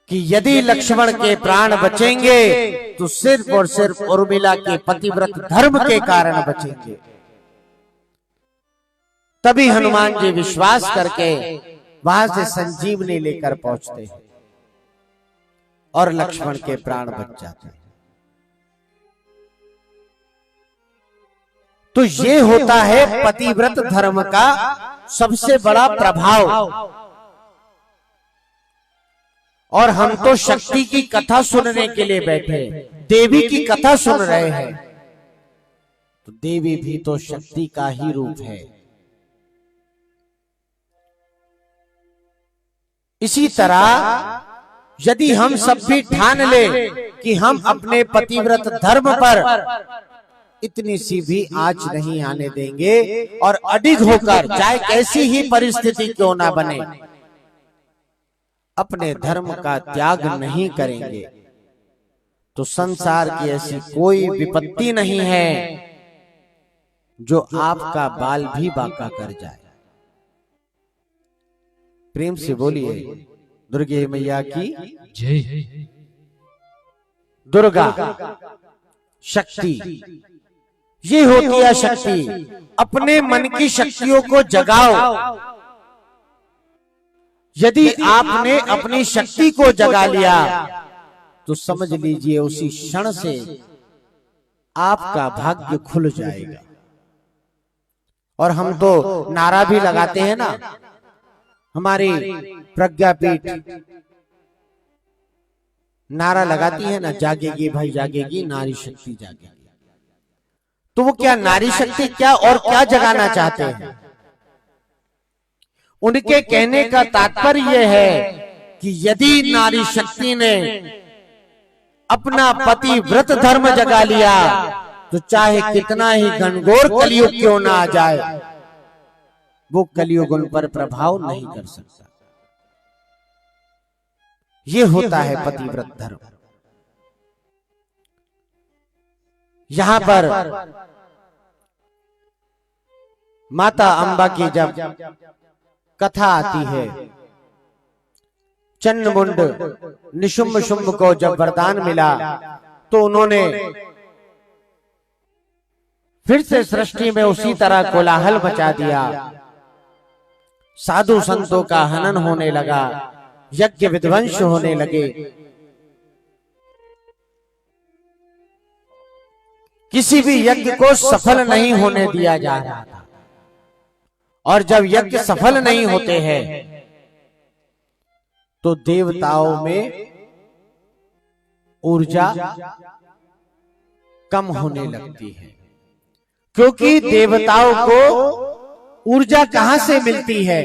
कि यदि लक्ष्मण के प्राण बचेंगे तो सिर्फ और सिर्फ उर्मिला के पतिव्रत धर्म के कारण बचेंगे। तभी हनुमान जी विश्वास करके वहां से संजीवनी लेकर पहुंचते हैं और लक्ष्मण के प्राण बच जाते हैं। तो ये होता है पतिव्रत धर्म का सबसे बड़ा प्रभाव। और हम तो शक्ति की कथा सुनने के लिए बैठे, देवी की कथा सुन रहे हैं, तो देवी भी तो शक्ति का ही रूप है। इसी तरह यदि हम सब भी ठान ले कि हम अपने पतिव्रत धर्म पर इतनी सी भी आंच नहीं आने देंगे और अडिग होकर, चाहे कैसी ही परिस्थिति क्यों ना बने, अपने धर्म का त्याग नहीं करेंगे, तो संसार की ऐसी कोई विपत्ति नहीं है जो आपका बाल भी बांका कर जाए। प्रेम से बोलिए दुर्गे मैया की जय। दुर्गा शक्ति, ये होती है शक्ति। अपने मन की शक्तियों को जगाओ। यदि आपने अपनी शक्ति को जगा लिया तो समझ लीजिए उसी क्षण से आपका भाग्य खुल जाएगा। और हम तो नारा भी लगाते हैं ना, हमारी प्रज्ञापीठ नारा लगाती है ना, जागेगी भाई जागेगी, नारी शक्ति जागेगी। तो वो क्या नारी शक्ति क्या और क्या जगाना चाहते हैं? उनके कहने का तात्पर्य यह है कि यदि नारी शक्ति ने अपना पतिव्रत धर्म जगा लिया तो चाहे कितना ही घनघोर कलयुग क्यों ना आ जाए, वो कलयुग उन पर प्रभाव नहीं कर सकता। ये होता है पतिव्रत धर्म। यहां पर माता अंबा की जब कथा आती है, चंडमुंड निशुंभ शुंभ को जब वरदान मिला तो उन्होंने फिर से सृष्टि में उसी तरह कोलाहल मचा दिया। साधु संतों का हनन होने लगा, यज्ञ विध्वंस होने लगे। किसी भी यज्ञ को सफल नहीं होने दिया जा रहा था। और जब यज्ञ सफल नहीं होते हैं तो देवताओं में ऊर्जा कम होने लगती है, क्योंकि देवताओं को ऊर्जा कहां से मिलती है?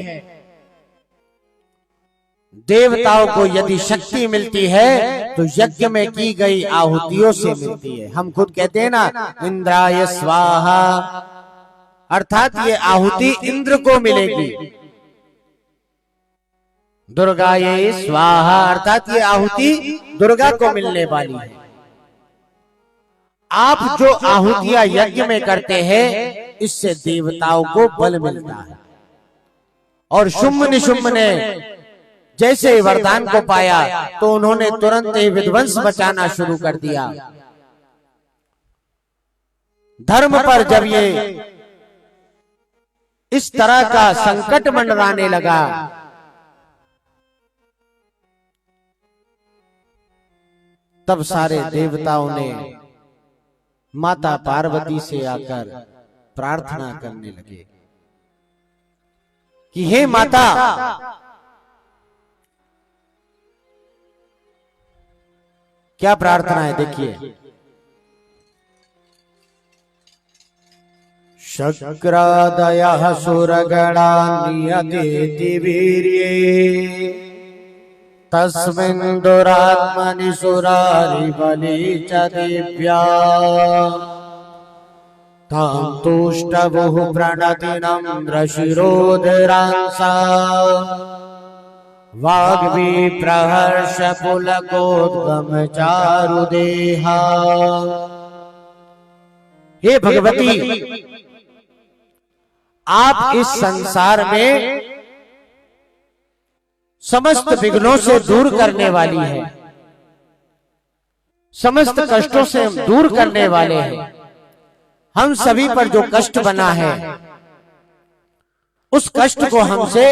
देवताओं को यदि शक्ति मिलती है तो यज्ञ में की गई आहुतियों से मिलती है। हम खुद कहते हैं ना, इंद्राय स्वाहा, अर्थात ये आहुति इंद्र को मिलेगी। दुर्गाये स्वाहा, अर्थात ये आहुति दुर्गा को मिलने वाली है। आप जो आहुतियां यज्ञ में करते हैं, इससे देवताओं को बल मिलता है। और शुंभ निशुंभ ने जैसे वरदान को पाया तो उन्होंने तुरंत ही विध्वंस मचाना शुरू कर दिया। धर्म पर जब ये इस तरह का संकट मंडराने लगा तब सारे देवताओं ने माता पार्वती से आकर प्रार्थना करने लगे कि हे माता, क्या प्रार्थना है देखिए। शक्रादयः सुरगणा नियतेति वीर्ये तस्मिन् दुरात्मनि सुरारिबली च दिव्या तां तुष्टवुः प्रणतिनं शिरोदरांसा वाग्विप्रहर्ष पुलकोद्गम चारुदेहा। हे भगवती, आप इस संसार में समस्त विघ्नों से दूर करने वाली है, समस्त कष्टों से दूर करने वाले हैं। हम सभी पर जो कष्ट बना है उस कष्ट को हमसे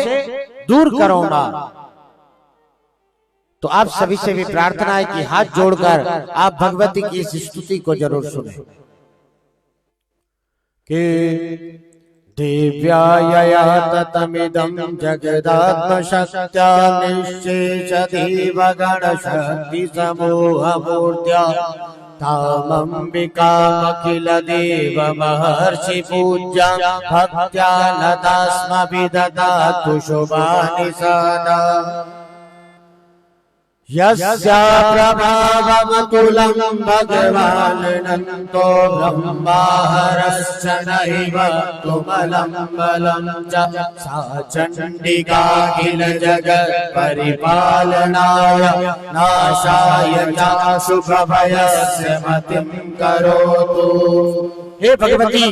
दूर करो मां। तो आप सभी से भी प्रार्थना है कि हाथ जोड़कर आप भगवती की इस स्तुति को जरूर सुने कि दिव्यायया ततमिदं जगदात्मशक्त्या निश्चेषदेव गणशक्ति समूहमूर्त्या तामंबिकामखिल देव महर्षि पूज्या भक्त्या नतास्मभिदधातु शुभानि सदा। यस्या प्रभावमतुलं भगवान् अनन्तो ब्रह्माहरश्च नैव तुमलं बलं च सा चण्डिकाखिल जगत् परिपालनाय नाशाय च शुभभयस्य मतिं करोतु। हे भगवती,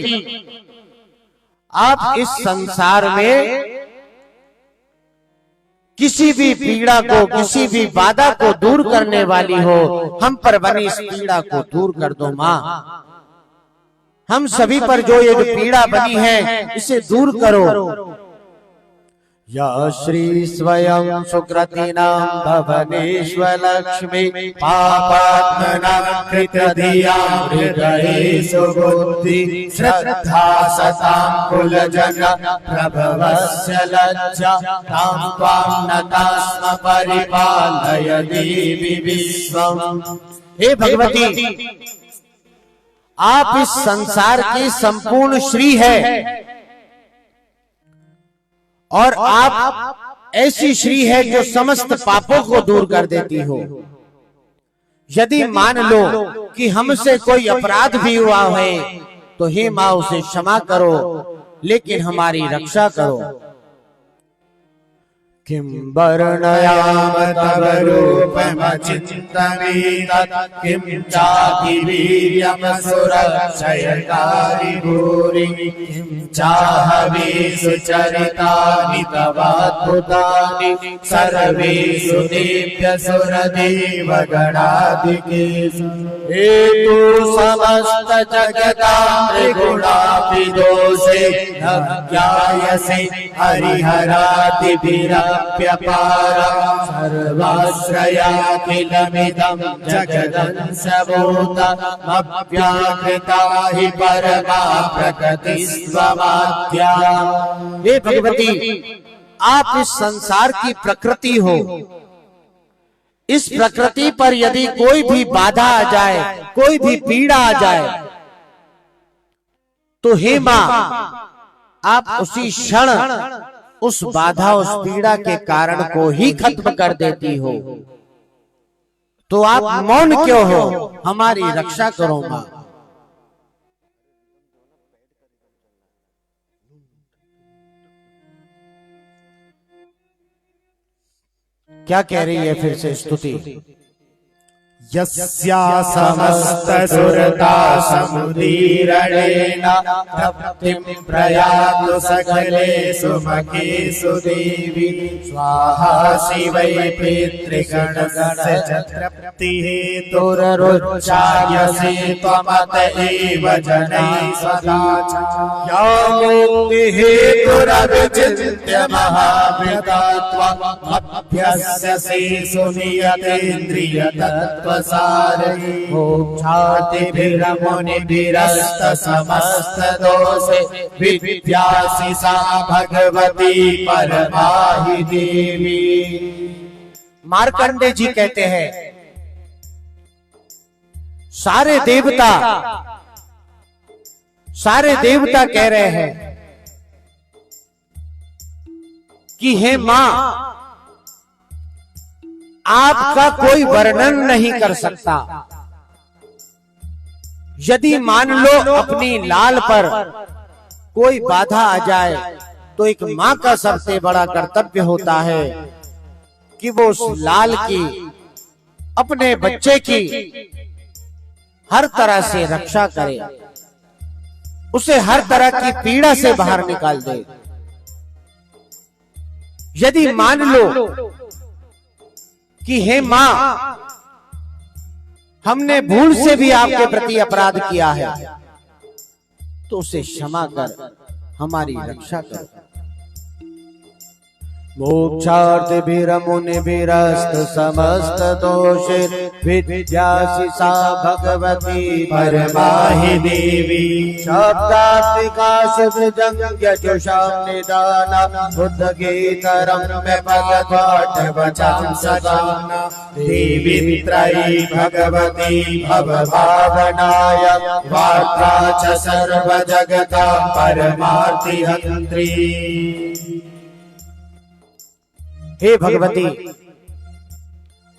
आप इस संसार में किसी भी पीड़ा को, किसी भी बाधा को दूर करने वाली हो। हम पर बनी इस पीड़ा को दूर कर दो मां। हम सभी पर जो ये पीड़ा बनी है इसे दूर करो। या श्री स्वयं सुकृतिनां भवनेश्वलक्ष्मी पापात्मनां कृतधियां हृदये सुबुद्धि श्रद्धा सतां कुलजन प्रभवस्य लज्जा तां त्वां नतास्म परिपालय देवी विश्वम्। हे भगवती, आप इस संसार की संपूर्ण श्री है और आप ऐसी श्री है जो समस्त पापों को दूर कर देती हो। यदि मान लो कि हमसे कोई अपराध भी हुआ है तो हे मां उसे क्षमा करो, लेकिन हमारी रक्षा करो। किं वर्णयाम तव रूपमचिन्तनीतत् किं चापि वीर्यमसुरक्षयकारि भूरि किं चाहवेषु चरितानि तवाद्भुतानि सर्वेषु दिव्यसुरदेवगणाधिकेषु। हेतु समस्त जगतां त्रिगुणापि दोषे न ज्ञायसे हरिहरादिभिरप्यपारा सर्वाश्रयाखिलमिदं जगदंशभूतमव्याकृता हि परमा प्रकृतिस्त्वमाद्या। हे भगवती, आप इस संसार की प्रकृति हो। इस प्रकृति पर यदि कोई भी बाधा आ जाए, कोई भी पीड़ा आ जाए तो हे मां, आप उसी क्षण उस बाधा, उस पीड़ा के कारण को ही खत्म कर देती हो। तो आप मौन क्यों हो? हमारी रक्षा करो मां। क्या कह रही है फिर से स्तुति? यस्या समस्त सुरता समुदीरणेन तप्तिं प्रयातु सकलेषु मखेषु देवी स्वाहा शिवै पितृगणस्य च तृप्तिहेतुरुच्चायसे त्वमत एव जनैः सदा च या मुक्तिहेतुरविचिन्त्य महाभृता त्वमभ्यस्यसे सुनियतेन्द्रियतत्त्व मोक्षादिभिरमुनिभिरस्त समस्त दोषे विद्यासि सा भगवती परमाहि देवी। मार्कंडे जी कहते हैं सारे देवता कह रहे हैं कि हे मां, आपका कोई वर्णन नहीं कर सकता। यदि मान लो अपनी लाल पर कोई बाधा आ जाए तो एक मां का सबसे बड़ा कर्तव्य होता है कि वो उस लाल की, अपने बच्चे की हर तरह से रक्षा करे, उसे हर तरह की पीड़ा से बाहर निकाल दे। यदि मान लो कि हे मां, हमने भूल से भी आपके प्रति अपराध किया है, तो उसे क्षमा कर हमारी रक्षा करो। मोक्षार्थिभिरमुनिभिरस्त समस्त दोषे विद्यासि सा भगवती परमाहि देवी। शब्दात्मिका शिवजंग्यजुषां निदाना बुद्धगीतरं मे पदपाठ वचां सदाना। देवी त्रयी भगवती भवभावनाय वार्ता च सर्वजगतां परमार्थिहन्त्री। हे भगवती,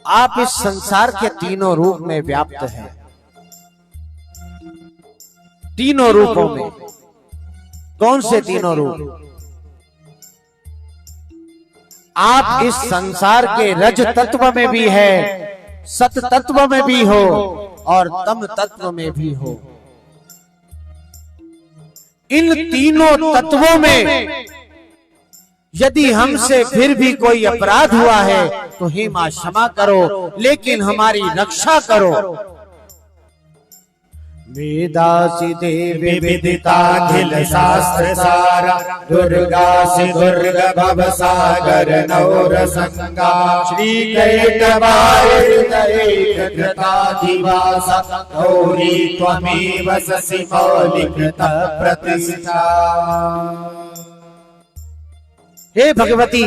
आप इस संसार के तीनों रूप में व्याप्त हैं। तीनों रूपों में कौन से तीनों रूप? आप इस संसार के रज तत्व में भी है, सत तत्व में भी हो और तम तत्व में भी हो। इन तीनों तत्वों में यदि हमसे फिर भी कोई अपराध हुआ है तो हे मां क्षमा करो, लेकिन हमारी रक्षा करो। वेदासि देवी विदिताखिल शास्त्र सारा। दुर्गासि दुर्ग भव सागर नौरसंगा। श्री कैटभारितैककृताधिवासा। गौरी त्वमेव ससि मौलिकृत प्रतिष्ठा। हे भगवती,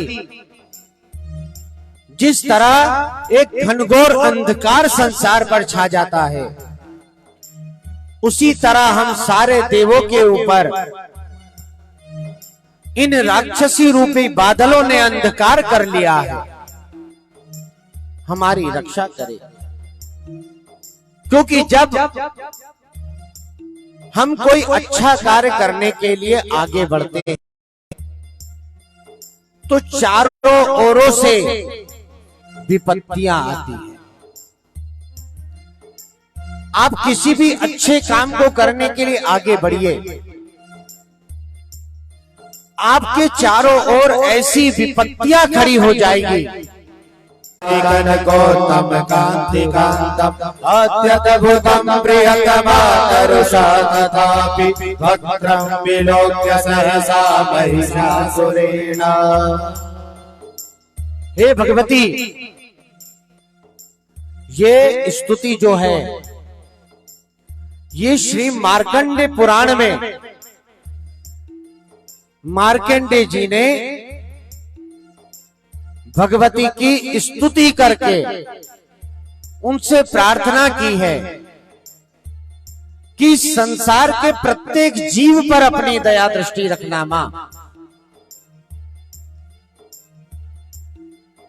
जिस तरह एक घनघोर अंधकार संसार पर छा जाता है, उसी तरह हम सारे देवों के ऊपर इन राक्षसी रूपी बादलों ने अंधकार कर लिया है। हमारी रक्षा करे, क्योंकि जब हम कोई अच्छा कार्य करने के लिए आगे बढ़ते हैं तो चारों ओरों से विपत्तियां आती हैं। आप किसी भी अच्छे काम को करने के लिए आगे बढ़िए, आपके चारों ओर ऐसी विपत्तियां खड़ी हो जाएगी। गणकोत्तम कांति कांतम अत्यद्भुतम प्रियतमातरुषा तथापि वक्त्रं विलोक्य सहसा महिषासुरेण। हे भगवती, ये स्तुति जो है ये श्री मार्कंडे पुराण में मार्कंडे जी ने भगवती की स्तुति करके उनसे प्रार्थना की है कि संसार के प्रत्येक जीव पर अपनी दया दृष्टि रखना मां।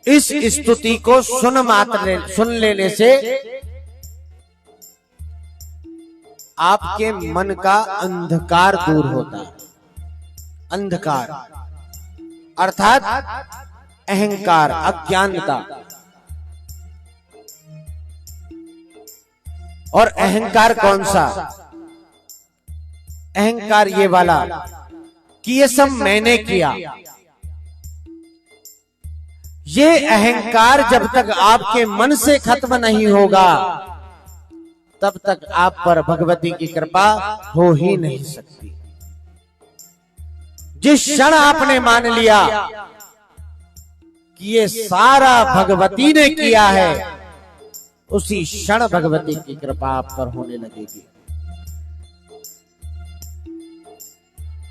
इस स्तुति को सुन लेने से आपके मन का अंधकार दूर होता है। अंधकार अर्थात अहंकार, अज्ञानता। और अहंकार कौन सा? अहंकार ये वाला कि ये सब मैंने किया। ये अहंकार जब तक आपके मन से खत्म नहीं होगा तब तक आप पर भगवती की कृपा हो ही नहीं सकती। जिस क्षण आपने मान लिया कि ये सारा भगवती ने किया है, उसी क्षण भगवती की कृपा आप पर होने लगेगी।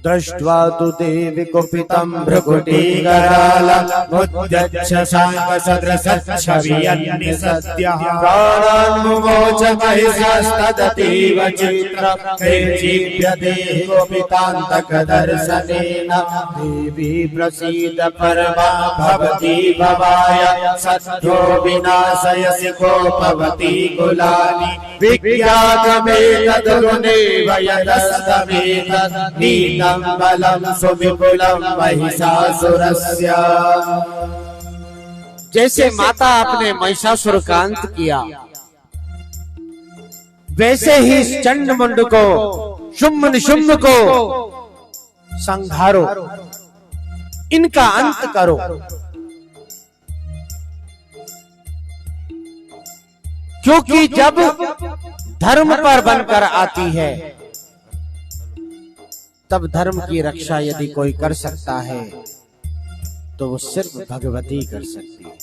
दृष्ट्वा तु देवी कुपितं भ्रुकुटीकरालमुद्यच्छशाङ्कसदृशच्छवियन्निसद्यः प्राणान्मुमोच महिषस्तदतीव चित्रं केचिद्यते कुपितान्तकदर्शनेन। देवी प्रसीद परमा भवती भवाय सद्यो विनाशयसि कोपवती कुलानि। विज्ञातमेतद्गुणेव यदस्तमेतद् नीलं बलं सुविपुलं महिषासुरस्य। जैसे माता आपने महिषासुर का अंत किया, वैसे ही चंड मुंड को, शुंभ निशुंभ को संहारो। इनका अंत करो। क्योंकि जब धर्म पर बनकर आती है तब धर्म की रक्षा यदि कोई कर सकता है तो वो सिर्फ भगवती कर सकती है।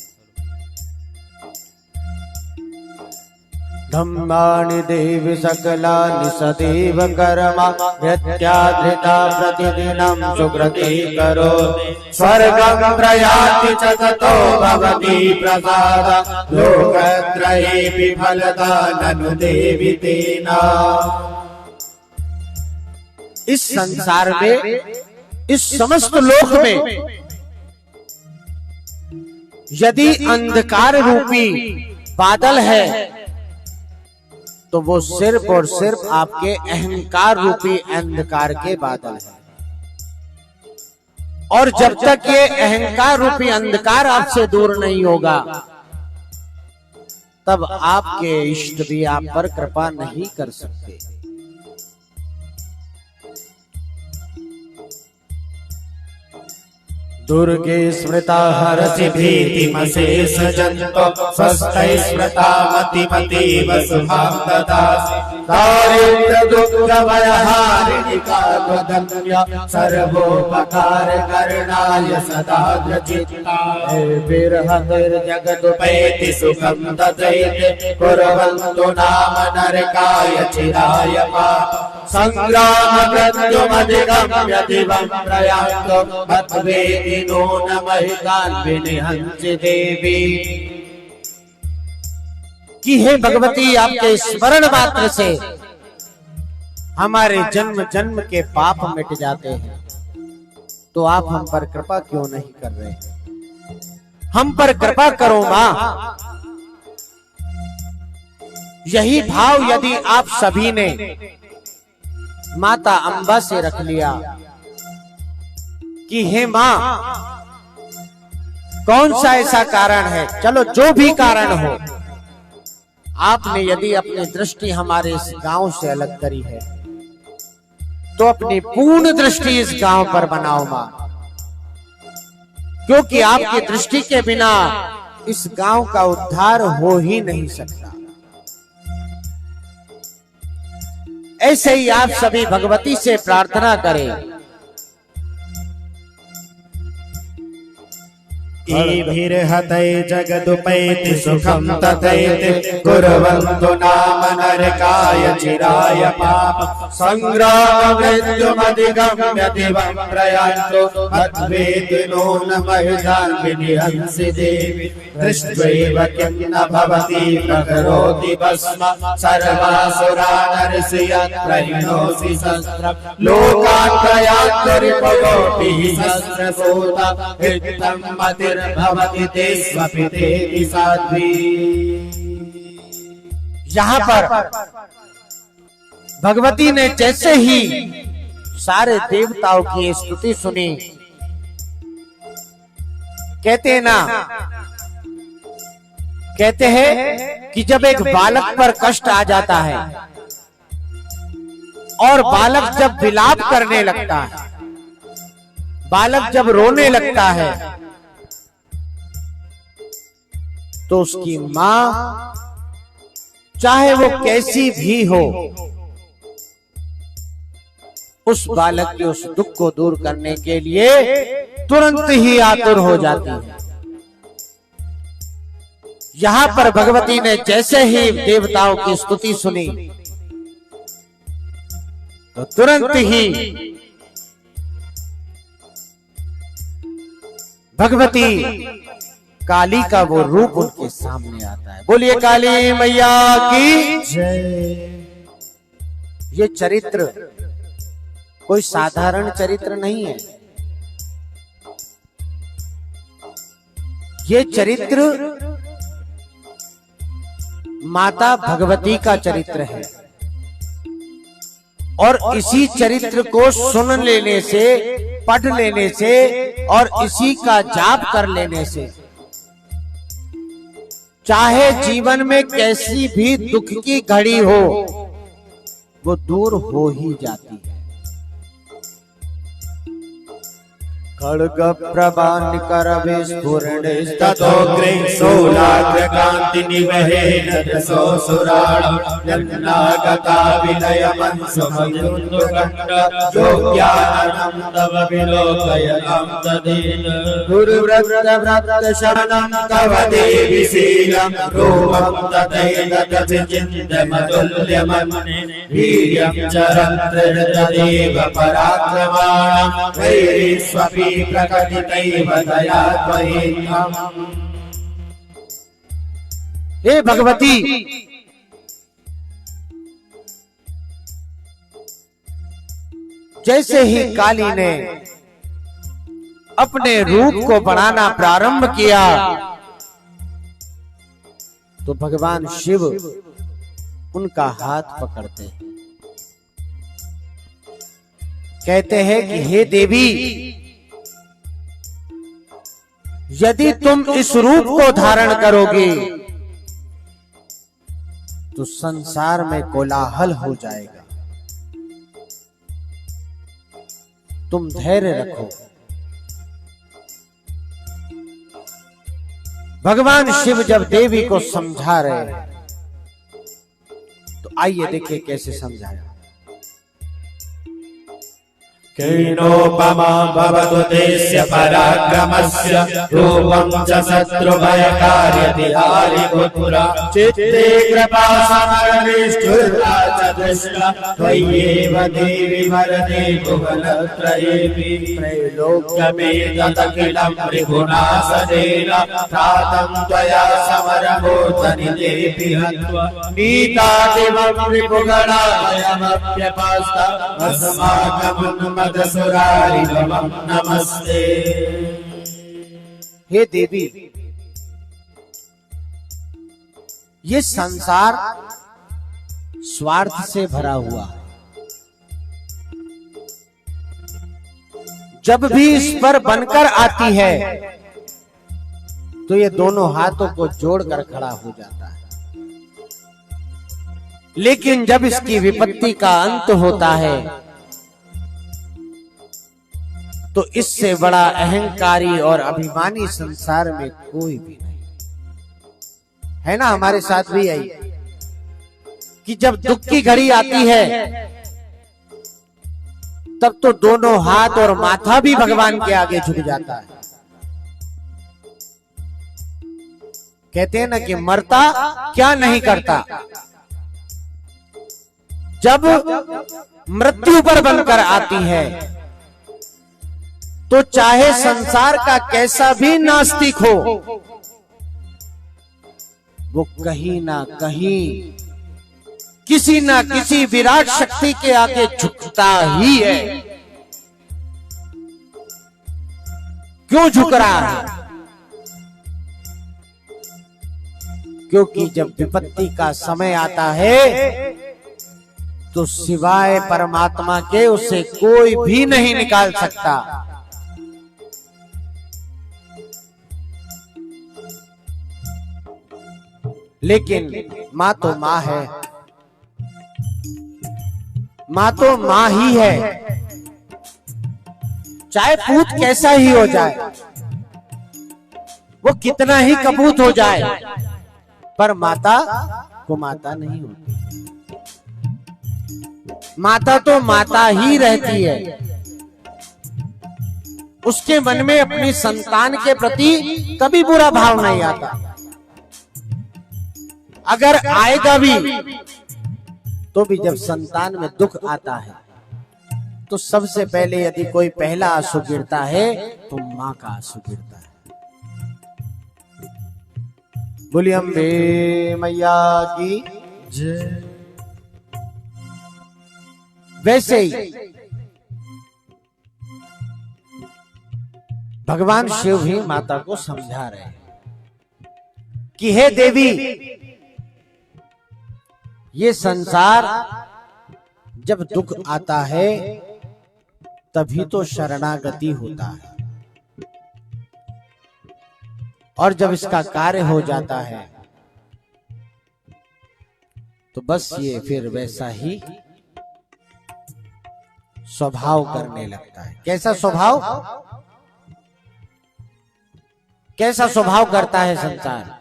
धम्मानि देवी सकलानि सदैव कर्मा यत्याधृता प्रतिदिनं सुकृते करो स्वर्गं प्रयाति च ततो भवति प्रसाद लोकत्रयेऽपि फलदा ननु देवि तेना। इस संसार में, इस समस्त लोक में यदि अंधकार रूपी बादल है तो वो सिर्फ और सिर्फ आपके अहंकार रूपी अंधकार के बादल है। और जब तक ये अहंकार रूपी अंधकार आपसे दूर नहीं होगा तब आपके इष्ट भी आप पर कृपा नहीं कर सकते। दुर्गे स्मृता हरसि भीतिमशेष जन्तो स्वस्थै स्मृता मतिमतीव शुभां ददासि दारिद्र्य दुःख भयहारिणि कालदन्या सर्वोपकार करणाय सदा चित्ता विरहतिर्जगदुपैति सुखं ददैते कुर्वन्तु नाम नरकाय चिराय पापम् संग्राम मृत्युमधिगम्य दिवं प्रयान्तो मद्वेदिनो न महितान् विनिहन्ति देवी। कि हे भगवती, आपके स्मरण मात्र से हमारे जन्म जन्म के पाप मिट जाते हैं, तो आप हम पर कृपा क्यों नहीं कर रहे? हम पर कृपा करो मां। यही भाव यदि आप सभी ने माता अंबा से रख लिया कि हे मां, कौन सा ऐसा कारण है, चलो जो भी कारण हो, आपने यदि अपनी दृष्टि हमारे इस गांव से अलग करी है तो अपनी पूर्ण दृष्टि इस गांव पर बनाओ मां, क्योंकि आपकी दृष्टि के बिना इस गांव का उद्धार हो ही नहीं सकता। ऐसे ही आप सभी भगवती से प्रार्थना करें। ईभिर्हतै जगदुपैति सुखं तथैति कुर्वन्तु नाम नरकाय चिराय पापम् संग्राम मृत्युमधिगम्य दिवं प्रयान्तो मद्वेदिनो न महितान् विनिहन्ति देवी। दृष्ट्वैव किं न भवति प्रकरोति भस्म सर्वासुरा नरसि यत्रैनोऽसि सहस्रम् लोकान् प्रयान्ति रिपुकोटिः सहस्रसूता हितं मतिर् भवति ते स्वपितेति साध्वी। यहां पर भगवती ने जैसे ही सारे देवताओं की स्तुति सुनी, कहते हैं कि जब एक बालक पर कष्ट आ जाता है और बालक जब विलाप करने लगता है, बालक जब रोने लगता है, तो उसकी मां चाहे वो कैसी भी हो, उस बालक के उस दुख को दूर करने के लिए तुरंत ही आतुर हो जाती है। यहां पर भगवती ने जैसे ही देवताओं की स्तुति सुनी तो तुरंत ही भगवती काली का वो रूप उनके सामने आता है। बोलिए काली मैया की जय। ये चरित्र कोई साधारण चरित्र नहीं है, ये चरित्र माता भगवती का चरित्र है। और इसी चरित्र को सुन लेने से, पढ़ लेने से और इसी का जाप कर लेने से चाहे जीवन में कैसी भी दुख की घड़ी हो, वो दूर हो ही जाती है। खड्ग प्रभान कर विस्फुरणे ततोग्रे सोलाग्रकान्ति निवहेन दशो सुराणं यन्नागता विलयमंसमयुन्दुकण्ड योग्याननं तव विलोकयनं तदेन गुरुव्रत शरणं तव देवि शीलं रूपं तथैतदभिचिन्तमतुल्यमन्ये वीर्यं चरन्त्रहृतदेव पराक्रमाणं वैरीष्वपि प्रकटितैव दया त्वयेकम्। हे भगवती, जैसे ही काली ने अपने रूप को बढ़ाना प्रारंभ किया तो भगवान शिव उनका हाथ पकड़ते हैं, कहते हैं कि हे देवी, यदि तुम इस रूप को धारण करोगे तो संसार में कोलाहल हो जाएगा, तुम धैर्य रखो। भगवान शिव जब देवी को समझा रहे तो आइए देखिए कैसे समझाया। केनोपमा भवतु तेस्य पराक्रमस्य रूपं च शत्रुभयकार्यतिहारिपुत्रा चित्ते कृपा समरनिष्ठुरा च दृष्टा त्वय्येव देवि वरदे भुवनत्रयेऽपि त्रैलोक्यमेतदखिलं त्रिगुणासनेन त्रातं त्वया समरभूतनिधेऽपि हत्वा नीतादिवं रिपुगणाभयमप्यपास्ता अस्माकम् नमस्ते। हे देवी, ये संसार स्वार्थ से भरा हुआ है। जब भी इस पर बनकर आती है तो ये दोनों हाथों को जोड़कर खड़ा हो जाता है, लेकिन जब इसकी विपत्ति का अंत होता है तो इससे बड़ा अहंकारी और अभिमानी संसार में कोई भी नहीं है। ना, हमारे साथ भी आई कि जब दुख की घड़ी आती है तब तो दोनों हाथ और माथा भी भगवान के आगे झुक जाता है। कहते हैं ना कि मरता क्या नहीं करता। जब मृत्यु पर बनकर आती है तो चाहे संसार का कैसा भी नास्तिक हो, वो कहीं ना कहीं किसी ना किसी विराट शक्ति के आगे झुकता ही है। क्यों झुक रहा है? क्योंकि जब विपत्ति का समय आता है तो सिवाय परमात्मा के उसे कोई भी नहीं निकाल सकता। लेकिन माँ तो माँ है, माँ तो माँ ही है, चाहे पूत कैसा ही हो जाए, वो कितना ही कपूत हो जाए, पर माता को माता नहीं होती। माता तो माता ही रहती है। उसके मन में अपनी संतान के प्रति कभी बुरा भाव नहीं आता। अगर आएगा भी तो भी जब संतान में दुख आता है तो सबसे पहले यदि कोई पहला आंसू गिरता है तो मां का आंसू गिरता है। बोलिए अम्बे मैया की जय। वैसे ही भगवान शिव भी माता को समझा रहे हैं कि हे देवी, ये संसार जब दुख आता है तभी तो शरणागति होता है, और जब इसका कार्य हो जाता है तो बस ये फिर वैसा ही स्वभाव करने लगता है। कैसा स्वभाव? कैसा स्वभाव करता है संसार?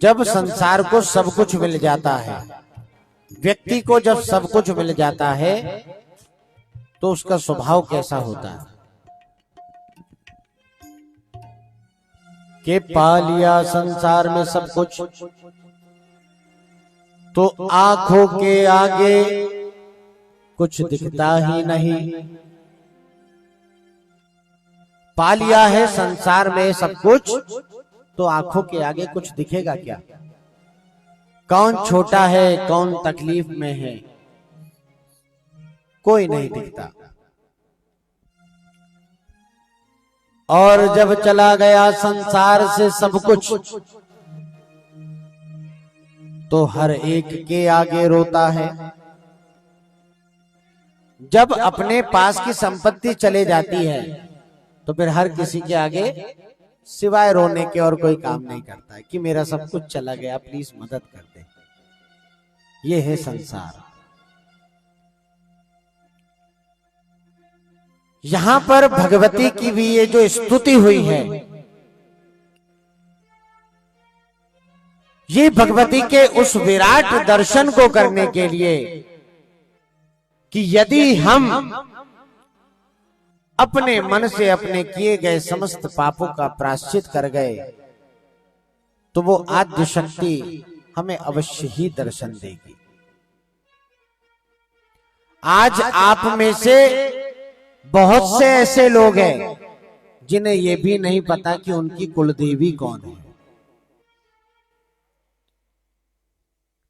जब संसार को सब कुछ मिल जाता है, व्यक्ति को जब सब कुछ मिल जाता है, तो उसका स्वभाव कैसा होता है? कि पा लिया संसार में सब कुछ, तो आंखों के आगे कुछ दिखता ही नहीं। पा लिया है संसार में सब कुछ, तो आंखों के आगे कुछ दिखेगा क्या? कौन छोटा है, कौन तकलीफ में है, कोई नहीं दिखता। और जब चला गया संसार से सब कुछ, तो हर एक के आगे रोता है। जब अपने पास की संपत्ति चले जाती है, तो फिर हर किसी के आगे सिवाय रोने के और कोई काम नहीं करता है कि मेरा सब कुछ चला गया, प्लीज मदद कर दे। ये है संसार। यहां पर भगवती की भी ये जो स्तुति हुई है, ये भगवती के उस विराट दर्शन को करने के लिए कि यदि हम अपने मन से अपने किए गए समस्त पापों का प्रायश्चित कर गए, तो वो आद्य शक्ति हमें अवश्य ही दर्शन देगी। आज आप में से बहुत से ऐसे लोग हैं जिन्हें ये भी नहीं पता कि उनकी कुलदेवी कौन है।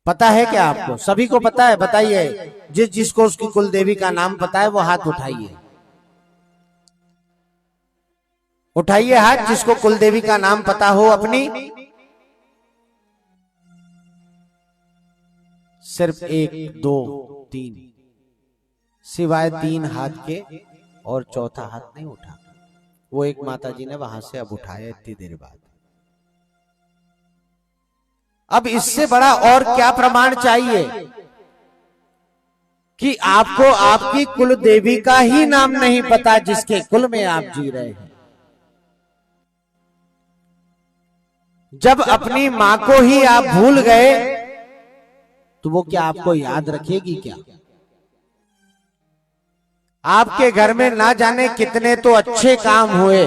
पता है क्या आपको? सभी को पता है? बताइए, जिसको उसकी कुलदेवी का नाम पता है वो हाथ उठाइए। उठाइए हाथ जिसको कुलदेवी का नाम पता हो अपनी। सिर्फ 1 2 3, सिवाय 3 हाथ के और चौथा हाथ नहीं उठा। वो एक माता जी ने वहां से अब उठाया इतनी देर बाद। अब इससे बड़ा और क्या प्रमाण चाहिए कि आपको आपकी कुल देवी का ही नाम नहीं पता जिसके कुल में आप जी रहे हैं। जब अपनी मां को ही आप भूल गए, तो वो क्या आपको याद रखेगी क्या? आपके घर में ना जाने कितने तो अच्छे काम हुए।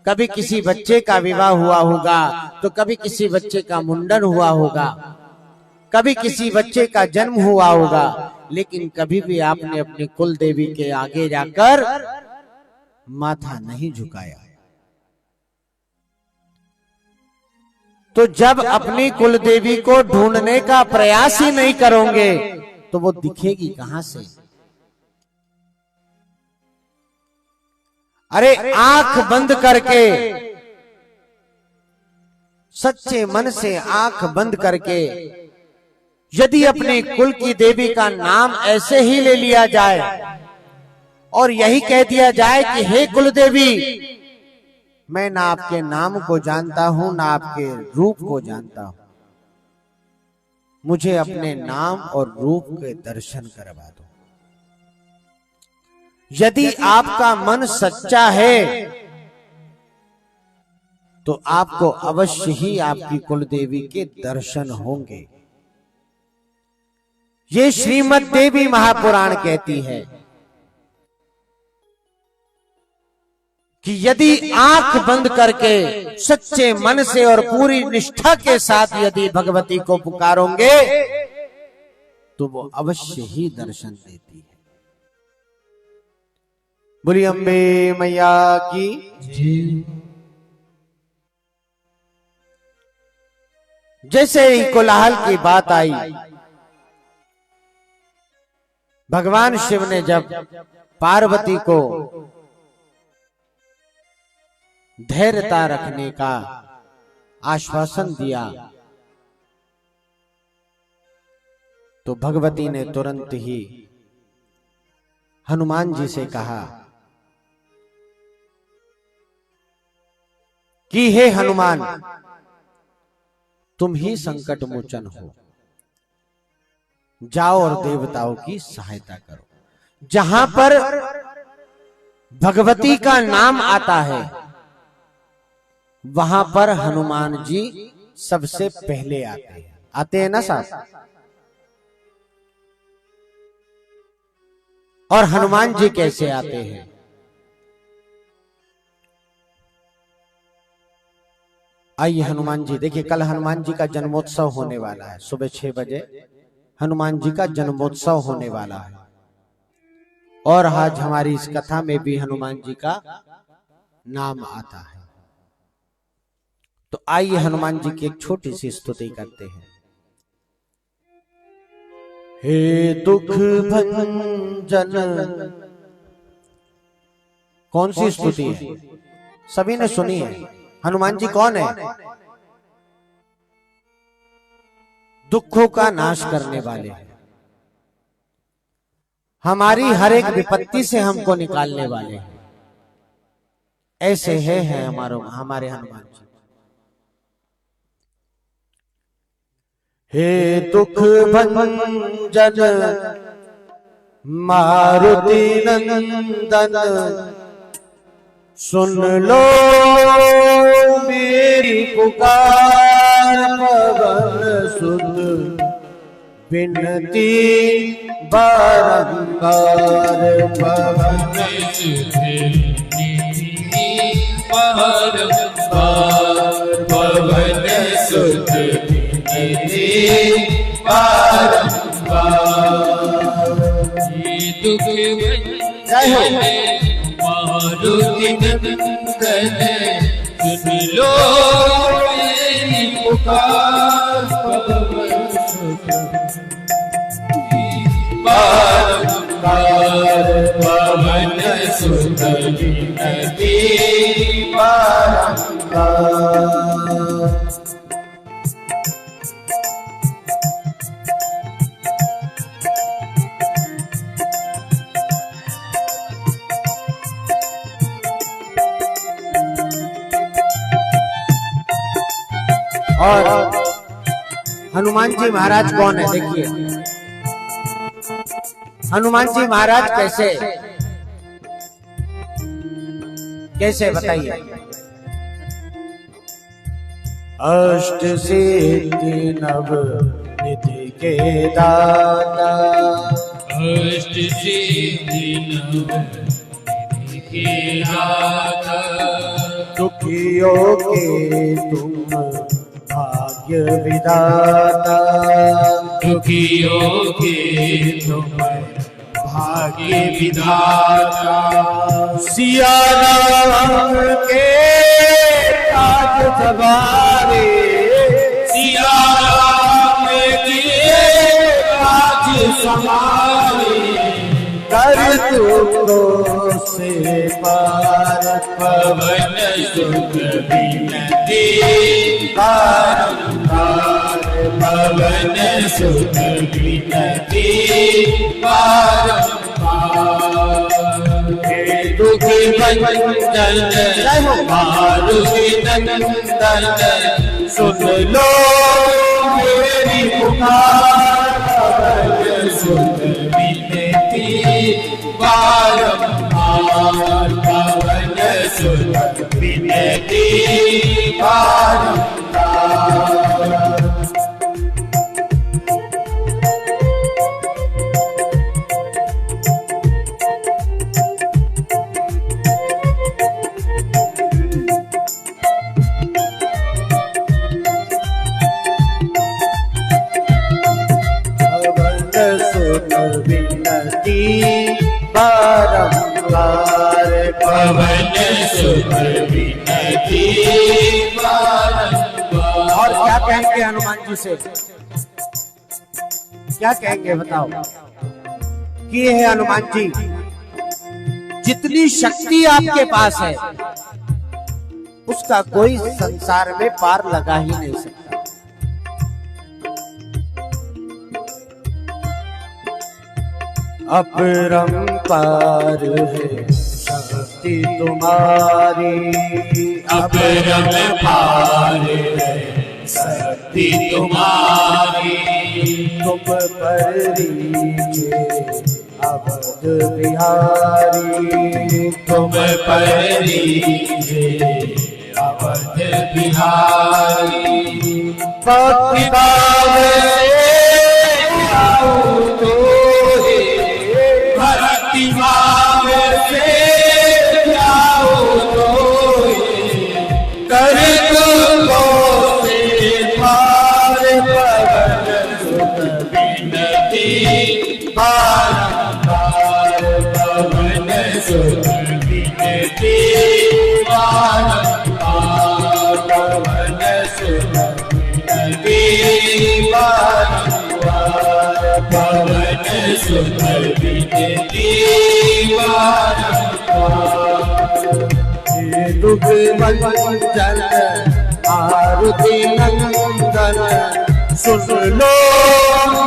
कभी किसी बच्चे का विवाह हुआ होगा, तो कभी किसी बच्चे का मुंडन हुआ होगा, कभी किसी बच्चे का जन्म हुआ होगा, लेकिन कभी भी आपने अपनी कुल देवी के आगे जाकर माथा नहीं झुकाया। तो जब अपनी कुल देवी को ढूंढने का प्रयास ही नहीं करोगे, तो वो दिखेगी कहां से? अरे आंख बंद करके, सच्चे मन से आंख बंद करके यदि अपने कुल की देवी का नाम ऐसे ही ले लिया जाए और यही कह दिया जाए कि हे कुल देवी, मैं ना आपके नाम को जानता हूं ना आपके रूप को जानता हूं, मुझे अपने नाम और रूप के दर्शन करवा दो। यदि आपका मन सच्चा है तो आपको अवश्य ही आपकी कुलदेवी के दर्शन होंगे। ये श्रीमद् देवी महापुराण कहती है कि यदि आंख बंद करके सच्चे मन से और पूरी निष्ठा के साथ यदि भगवती को पुकारोगे, तो वो अवश्य ही दर्शन देती है। बोली अम्बे मैया की जी। जैसे ही कोलाहल की बात आई, भगवान शिव ने जब पार्वती को धैर्यता रखने का आश्वासन दिया, तो भगवती ने तुरंत ही हनुमान जी से कहा कि हे हनुमान, तुम ही संकट मोचन हो, जाओ और देवताओं की सहायता करो। जहां पर भगवती का नाम आता है, वहां पर हनुमान जी सबसे पहले आते हैं ना साहब। और हनुमान जी कैसे आते हैं? आइए हनुमान जी देखिए, कल हनुमान जी का जन्मोत्सव होने वाला है, सुबह 6 बजे हनुमान जी का जन्मोत्सव होने वाला है। और आज हमारी इस कथा में भी हनुमान जी का नाम आता है। तो आइए हनुमान जी की एक छोटी सी स्तुति करते हैं। हे दुख भंजन, कौन सी स्तुति है? सभी ने सुनी है। हनुमान जी कौन है? दुखों का नाश करने वाले, हमारी हर एक विपत्ति से हमको निकालने वाले, ऐसे हैं हमारे हनुमान जी। हे दुख भंजन मारुति नंदन, सुन लो मेरी पुकार, पवन सुत विनती बारंबार, पवन सुत बारंबार, पवन सुत विनती बारंबार। दुख जय हो मारुति नंदन, सुन लो मेरी पुकार, पवन सुत बारंबार, पवन सुत विनती बारंबार। और हनुमान जी महाराज कौन है? देखिए हनुमान जी महाराज कैसे बताइए। अष्ट सिद्धि नव निधि के दाता, अष्ट सिद्धि नव निधि के दाता, दुखियों के तुम भाग्य विधाता, दुखियों के तुम भाग्य विधाता, सिया राम के काज सवारे, सिया राम के काज सवारे, कर दुखों से पार, पवन सुत विनती बारंबार, पवन सुत विनती बारंबार। हे दुख भंजन मारुति नंदन, सुन लो मेरी पुकार, पवन सुत विनती बारंबार, पवन सुत विनती बारंबार। विनती बारंबार, पवन सुत विनती बारंबार। और क्या कहेंगे हनुमान जी से? क्या कहेंगे बताओ? कि है हनुमान जी, जितनी शक्ति आपके पास है उसका कोई संसार में पार लगा ही नहीं सकता। अपरंपार है शक्ति तुम्हारी, अपरंपार है शक्ति तुम्हारी, तुम पर रीझे अवध बिहारी। तुम पर दीजिए अवध बिहारी। भक्ति भाव से आओ तो हे, भक्ति भाव से आओ तो कर तुमको से पार पवन सुत विनती बारंबार पवन सुत विनती बारंबार पवन सुत विनती बारंबार पवन सुत विनती बारंबार। दुख भंजन आरती नंदन सुन लो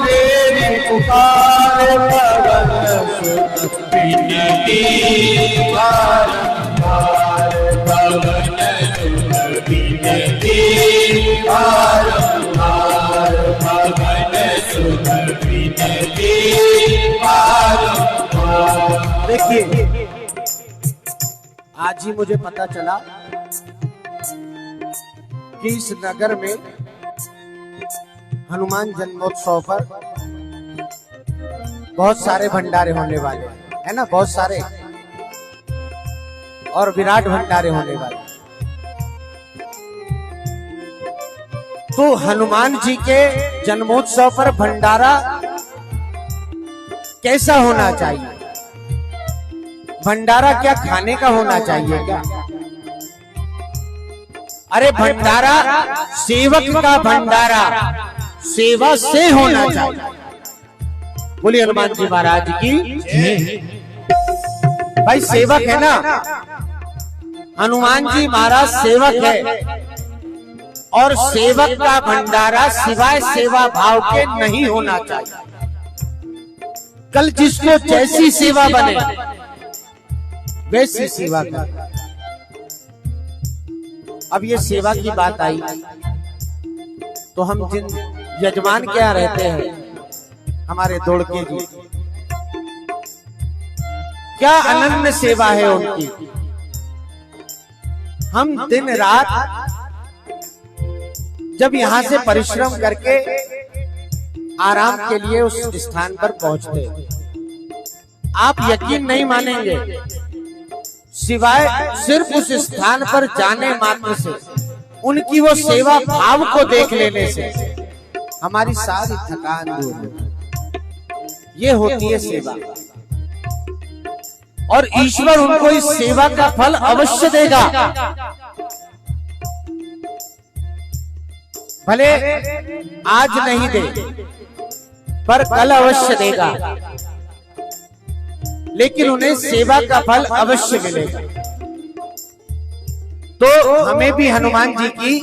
मेरी पुकार पवन सुत विनती बारंबार पवन सुत विनती बारंबार पवन सुत विनती बारंबार। देखिए, आज ही मुझे पता चला कि इस नगर में हनुमान जन्मोत्सव पर बहुत सारे भंडारे होने वाले हैं, है ना, बहुत सारे, और विराट भंडारे होने वाले। तो हनुमान जी के जन्मोत्सव पर भंडारा कैसा होना चाहिए? भंडारा क्या खाने का होना चाहिए क्या? अरे भंडारा सेवक का भंडारा सेवा से होना चाहिए। बोलिए हनुमान जी महाराज की। भाई सेवक है ना, हनुमान जी महाराज सेवक है, और सेवक का भंडारा सिवाय सेवा भाव के नहीं होना चाहिए। कल जिसको जैसी सेवा बने वैसी सेवा कर। अब ये सेवा की बात आई तो हम जिन यजमान क्या रहते हैं, हमारे दौड़के जी, क्या अनन्य सेवा है उनकी। हम दिन रात जब यहां से परिश्रम करके आराम के लिए उस स्थान पर पहुंचते, आप यकीन नहीं मानेंगे, सिवाय सिर्फ उस स्थान पर जाने मात्र से, उनकी वो सेवा भाव को देख लेने से हमारी सारी थकान दूर हो। ये होती है सेवा, और ईश्वर उनको इस सेवा का फल अवश्य देगा। भले आज नहीं दे, पर कल अवश्य देगा, लेकिन उन्हें सेवा का फल अवश्य मिलेगा। तो हमें भी हनुमान जी की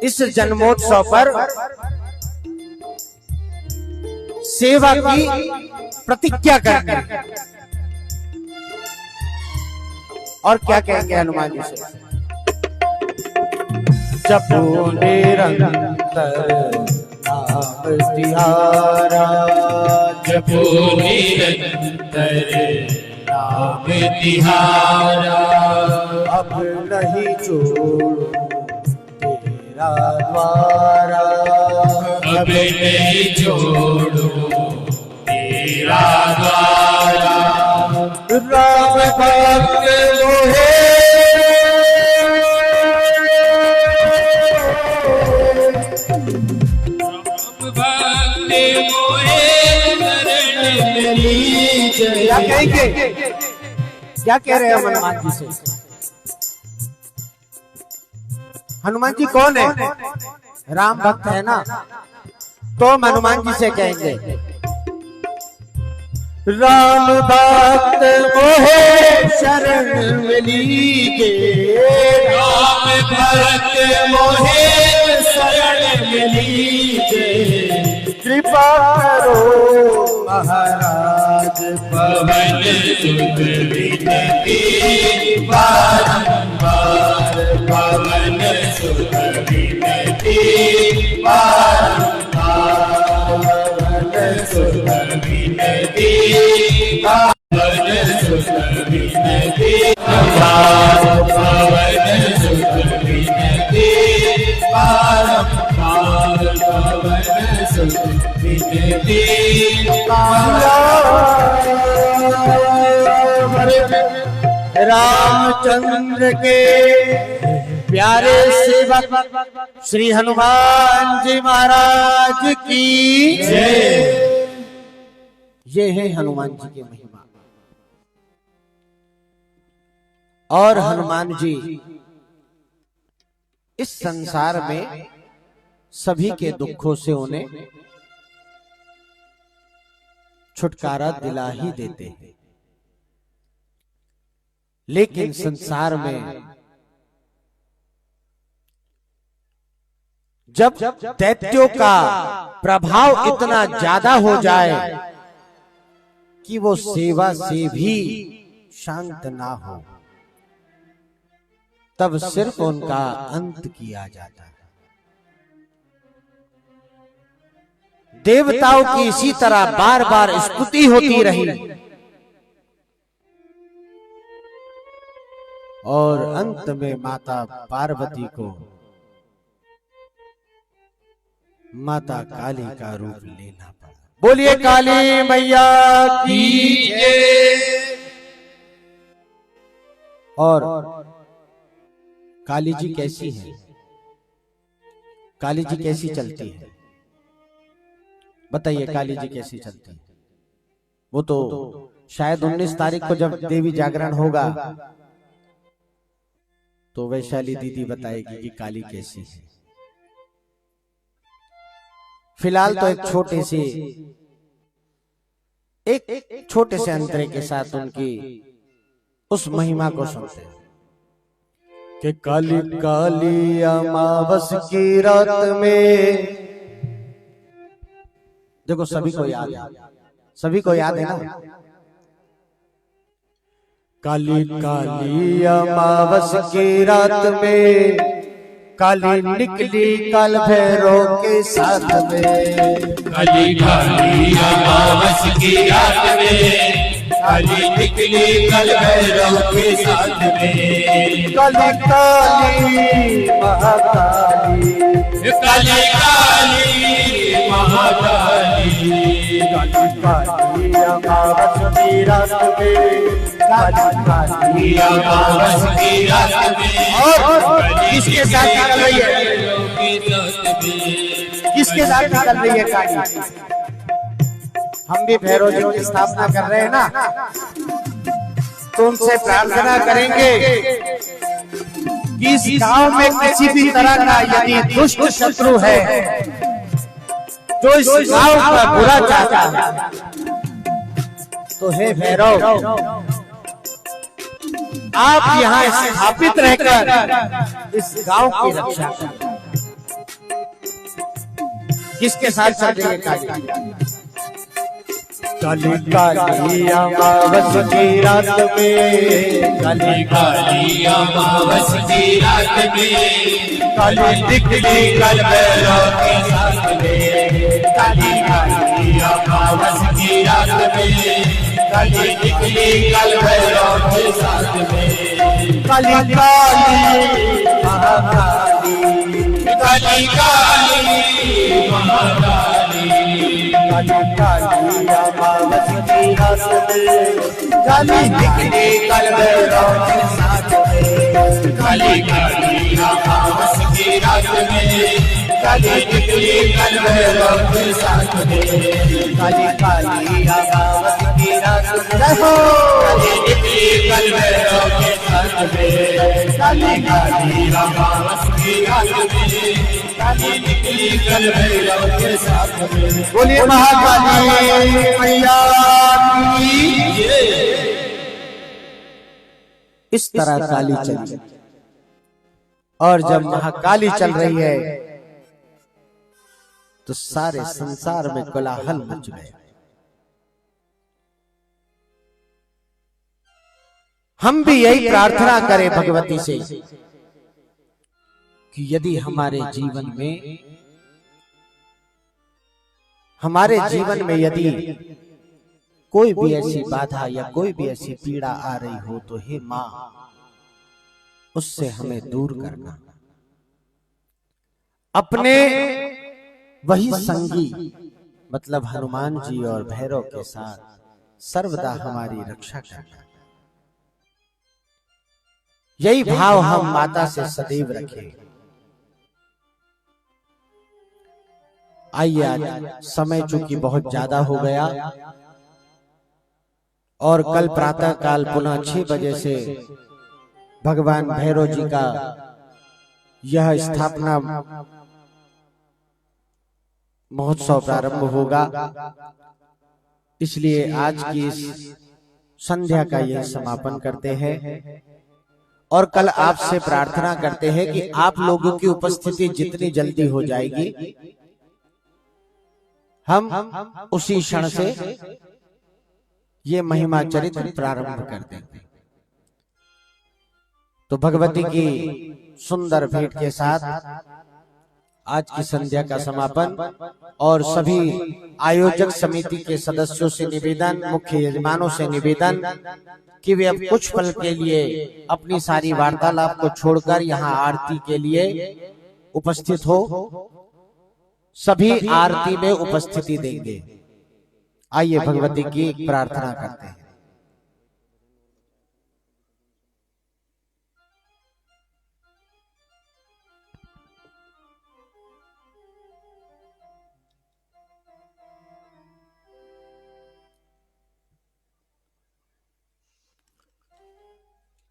इस जन्मोत्सव पर सेवा की प्रतिज्ञा करनी है। और क्या कहेंगे हनुमान जी से? जपो निरंतर नाम तिहारा, जपो निरंतर नाम तिहारा। अब नहीं छोड़ो तेरा द्वारा, अब नहीं छोड़ो तेरा द्वारा। राम भक्त मोहे क्या कहेंगे? क्या कह रहे हैं हनुमान जी से? हनुमान जी कौन है? राम भक्त है ना, तो हम हनुमान जी से कहेंगे, राम भक्त मोहे शरण लीजे, राम भक्त मोहे शरण लीजे। कृपा करो महाराज पवन सुत विनती बारंबार, पवन सुत विनती बारंबार, पवन सुत विनती रामचंद्र के प्यारे सेवक श्री हनुमान जी महाराज की ये है हनुमान जी की महिमा। और हनुमान जी इस संसार में सभी के दुखों से उन्हें छुटकारा दिला ही देते हैं। लेकिन संसार में जब दैत्यों का प्रभाव इतना ज्यादा हो जाए कि वो सेवा से भी शांत ना हो, तब सिर्फ उनका अंत किया जाता है। देवताओं की इसी तरह बार बार स्तुति होती रही और अंत में माता पार्वती को माता काली का रूप लेना पड़ा। बोलिए काली मैया की जय। और काली जी कैसी है? काली जी कैसी चलती है? बताइए, काली जी कैसी चलती है? वो तो शायद 19 तारीख को जब देवी जागरण होगा तो वैशाली दीदी बताएगी कि काली कैसी है। फिलहाल तो एक छोटे से अंतरे के साथ उनकी उस महिमा को सुनते हैं कि काली काली अमावस की रात में, देखो सभी को याद है, सभी को याद है ना, काली काली अमावस की रात में काली निकली काल भैरव के साथ में। काली काली अमावस की रात में काली निकली काल भैरव के साथ में। काली काली महाकाली, काली काली महाकाली, काली काली अमावस की रात में काली काली अमावस की रात में। और किसके साथ निकल रही है? किसके साथ निकल रही है काली? हम भी भैरव जी की स्थापना कर रहे हैं ना, तो उनसे प्रार्थना करेंगे कि इस गांव में किसी भी तरह का यदि दुष्ट शत्रु है जो इस गांव का बुरा चाहता है, तो हे भैरव आप यहाँ स्थापित रहकर इस गांव की रक्षा करें। किसके साथ चल रही है काली? काली काली अमावस की रात में, काली काली अमावस की रात में काली निकली काल भैरव के साथ में। काली काली अमावस की रात में काली निकली काल भैरव के साथ में। काली काली महाकाली, काली काली महाकाली, काली काली अमावस की रात में काली निकली काल भैरव के साथ में। काली काली अमावस की रात में काली निकली काल भैरव के साथ में। काली काली अमावस की रात में काली निकली काल भैरव के साथ में। काली काली अमावस की रात में काली निकली काल भैरव के साथ में। बोलिए महाकाली मैया की जय। इस तरह काली चली, और जब महाकाली चल रही है तो सारे संसार में कोलाहल मच गया। हम भी यही प्रार्थना करें भगवती से कि यदि हमारे जीवन में यदि कोई भी ऐसी बाधा या कोई भी ऐसी पीड़ा आ रही हो तो हे मां, उससे हमें दूर करना। अपने वही संगी मतलब हनुमान जी और भैरव के साथ सर्वदा हमारी रक्षा करना। यही भाव हम माता से सदैव रखें। आइए, आज समय चूंकि बहुत ज्यादा हो गया और कल प्रातः काल पुनः 6 बजे से भगवान भैरव जी का यह स्थापना महोत्सव प्रारंभ होगा। इसलिए आज की इस संध्या का यह समापन करते हैं और कल आपसे प्रार्थना करते हैं कि आप लोगों की उपस्थिति जितनी जल्दी हो जाएगी हम उसी क्षण से ये महिमा चरित्र प्रारंभ कर देंगे। तो भगवती की सुंदर भेंट के साथ आज की संध्या का समापन और सभी आयोजक समिति के सदस्यों से निवेदन, मुख्य यजमानों से निवेदन कि वे अब कुछ पल के लिए अपनी सारी वार्तालाप को छोड़कर यहाँ आरती के लिए उपस्थित हो। सभी आरती में उपस्थिति देंगे। आइए भगवती की प्रार्थना करते हैं।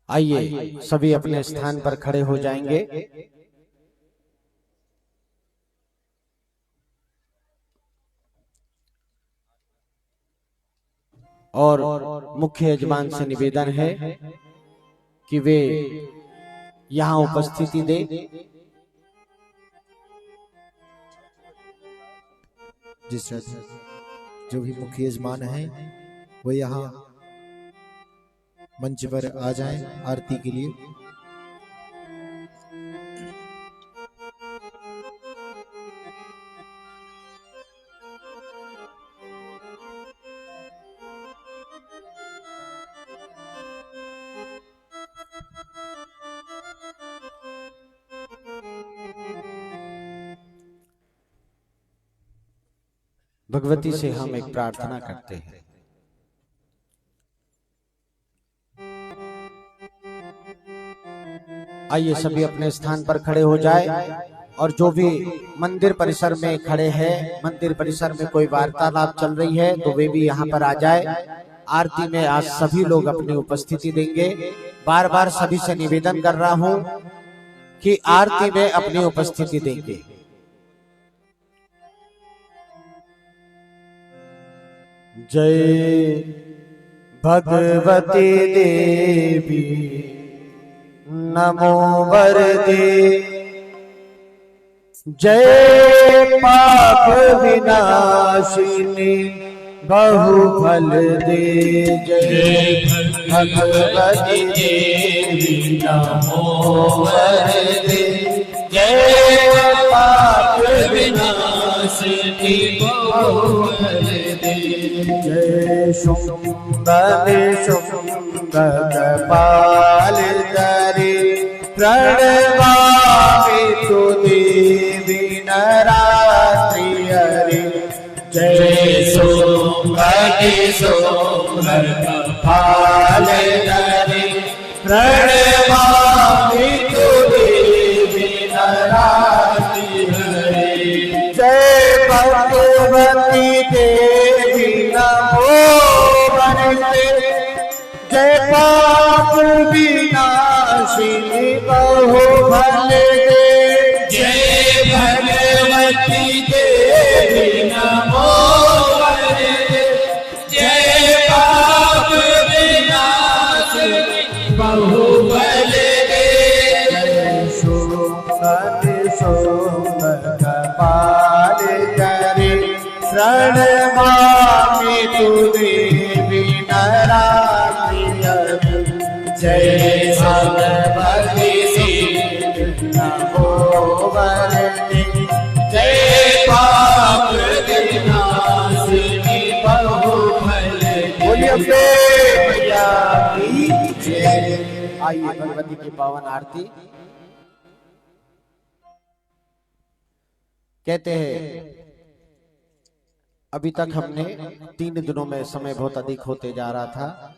आइए सभी अपने स्थान पर खड़े हो जाएंगे। और मुख्य यजमान से निवेदन है कि वे यहाँ उपस्थिति दे। जिस जो भी मुख्य यजमान है वो यहाँ मंच पर आ जाएं आरती के लिए। भगवती से हम एक प्रार्थना करते हैं। आइए सभी अपने स्थान पर खड़े हो जाए और जो भी मंदिर परिसर में खड़े हैं, मंदिर परिसर में कोई वार्तालाप चल रही है तो वे भी यहाँ पर आ जाए। आरती में आज सभी लोग अपनी उपस्थिति देंगे। बार बार सभी से निवेदन कर रहा हूँ कि आरती में अपनी उपस्थिति देंगे। जय भगवती देवी नमो वरदे, जय पाप विनाशिनी बहुफल दे। जय भगवती देवी नमो वरदे, जय पाप विनाशिनी बहुफल दे। जय शुंभ शुंभ कपाल धरे, प्रणमामि तु देवी नरात्रि हरे। जय शुंभ शुंभ कपाल धरे, प्रणमामि तु देवी नरात्रि हरे। जय भगवती देवी नमो वरदे, जय पाप विनाशिनी बहुफल दे। जय भगवती देवी नमो वरदे, जय पाप विनाशिनी बहुफल दे। जय शुंभ शुंभ कपाल धरे, प्रणमामि तु देवी नरात्रि हरे। जय भगवती देवी नमो वरदे, जय पाप विनाशिनी बहुफल दे। बोलिए मैया की जय। आइए भगवती की पावन आरती। कहते हैं अभी तक हमने 3 दिनों में समय बहुत अधिक होते जा रहा था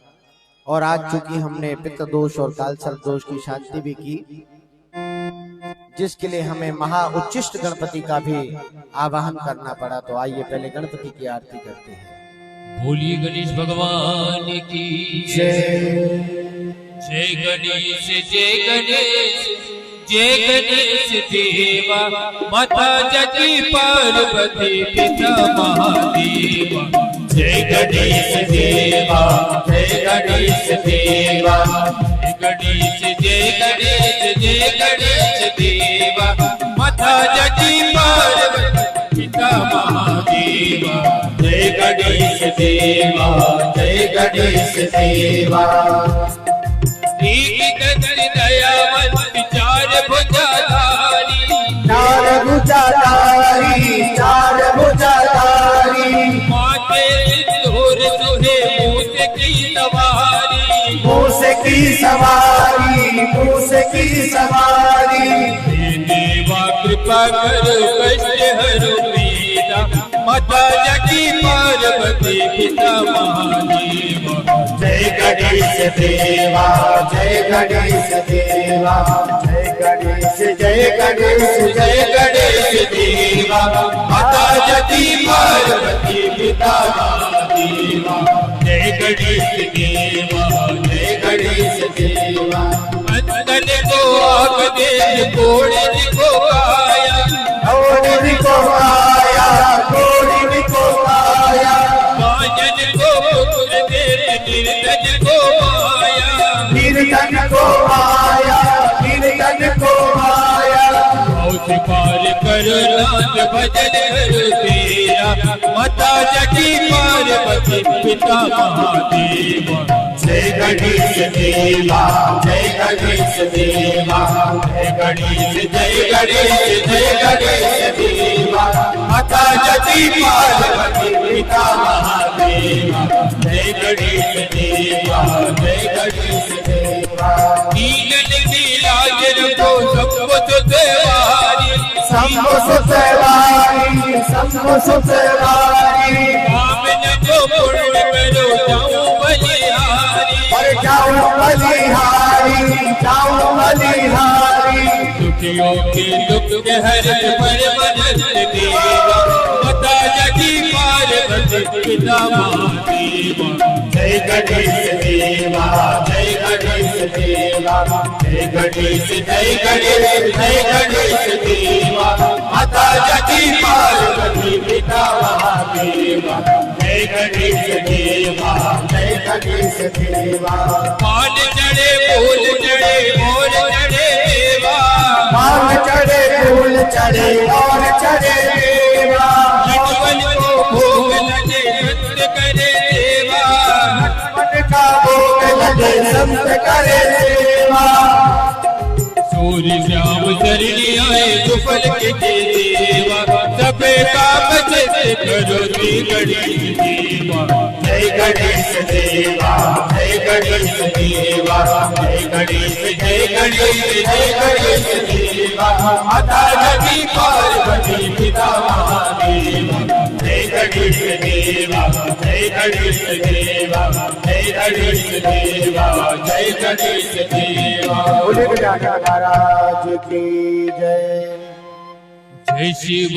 और आज चूंकि हमने पित्त दोष और कालसर्प दोष की शांति भी की, जिसके लिए हमें महा उच्चिष्ट गणपति का भी आवाहन करना पड़ा। तो आइए पहले गणपति की आरती करते हैं। बोलिए गणेश भगवान की जय। जय गणेश जय गणेश जय गणेश देवा, माता जगती पार्वती पिता महादेवा। जय गणेश देवा जय गणेश देवा, जय गणेश जय गणेश जय गणेश देवा, माता जगती पार्वती पिता महादेवा। जय गणेश देवा जय गणेश देवा। दयावंत चार भुजाधारी, चार भुजाधारी, चार भुजाधारी, माथे सिंदूर सुहे मूस की सवारी, मूस की सवारी, मूस की सवारी। हे देवा कृपा करो कष्ट हरो पीड़ा, माता जगती पार्वती पिता महादेवा। जय गणेश देवा जय गणेश देवा, जय गणेश जय गणेश जय गणेश देवा, माता जगती पार्वती पिता महादेवा। जय गणेश देवा जय गणेश देवा। अंदर को आग दे कोड़ी को आया, कोड़ी को आया, कोड़ी को आया, काजल को पुत्र दे निर्धन को आया, कीर्तन को आया, कीर्तन को आया। बहुत पार करो नाथ भजन हर तेरा, माता जगती पार्वती पिता महादेवा। जय गणेश देवा जय गणेश देवा, जय गणेश जय गणेश जय गणेश देवा, माता जगती पार्वती पिता महादेवा। जय गणेश देवा जय गणेश देवा। नील नीलाज रखो सबको सुतवारी, सबको सुतवारी, सबको सुतवारी। आमन जो पुण्य करो जाऊं बलिहारी, और जाऊं बलिहारी, जाऊं बलिहारी। दुखियों के दुख हर पर मदद देवा, माता जगती पार्वती पिता महादेवा। जय गणेश देवा जय गणेश देवा, जय गणेश जय गणेश जय गणेश देवा, माता जगती पार्वती पिता महादेवा। जय गणेश देवा जय गणेश देवा। पान चढ़े फूल चढ़े और चढ़े देवा, पान चढ़े फूल चढ़े और चढ़े देवा, लक्ष्मण को भोग लगे संत करे देवा, मन का भोग लगे संत करे सेवा। सूर्य श्याम शरणी आए सुफल के देवा, सबे काम से करो श्री गणेश देवा। जय गणेश देवा जय गणेश देवा, जय गणेश जय गणेश जय गणेश देवा, माता जगती पार्वती पिता महादेवा। जय गणेश देवा जय गणेश देवा, जय गणेश देवा जय गणेश देवा। बोले गजानन महाराज की जय। जय शिव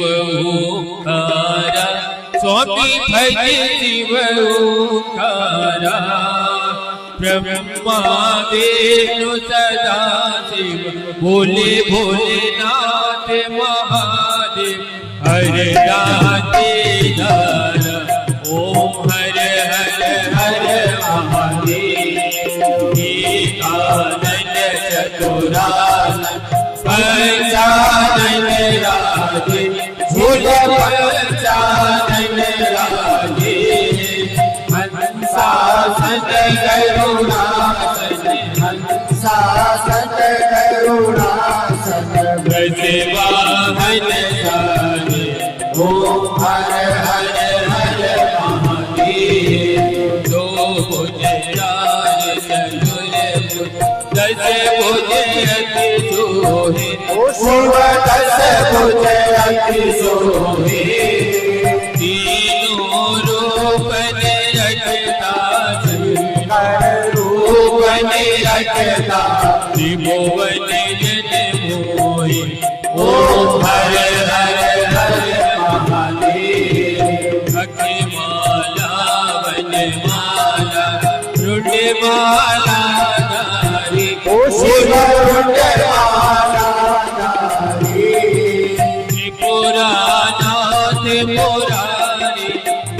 ओंकारा स्वामी भज शिव ओंकारा, ब्रह्मा विष्णु सदा शिव भोले भोलेनाथ महादेव। हर राधे दारा ओम हर हर हर महादेव। एकानन चतुरानन पंचानन राधे, भोले पंचानन राधे। हंसासन करुणासन, हंसासन करुणासन, ब्रजवाहन सारे ओम हर हर हर महादेव। दो भुजराज चतुर्भुज दस भुज अति सोहे, शिव दस भुज अति सोहे। तीनों त्रिभुवन जन मोहि ओम हर हर हर महादेव अखि माला वनमाला रुंडमाला धारी ओ शिव रुंडमाला धारी त्रिपुरानाथ मुरारी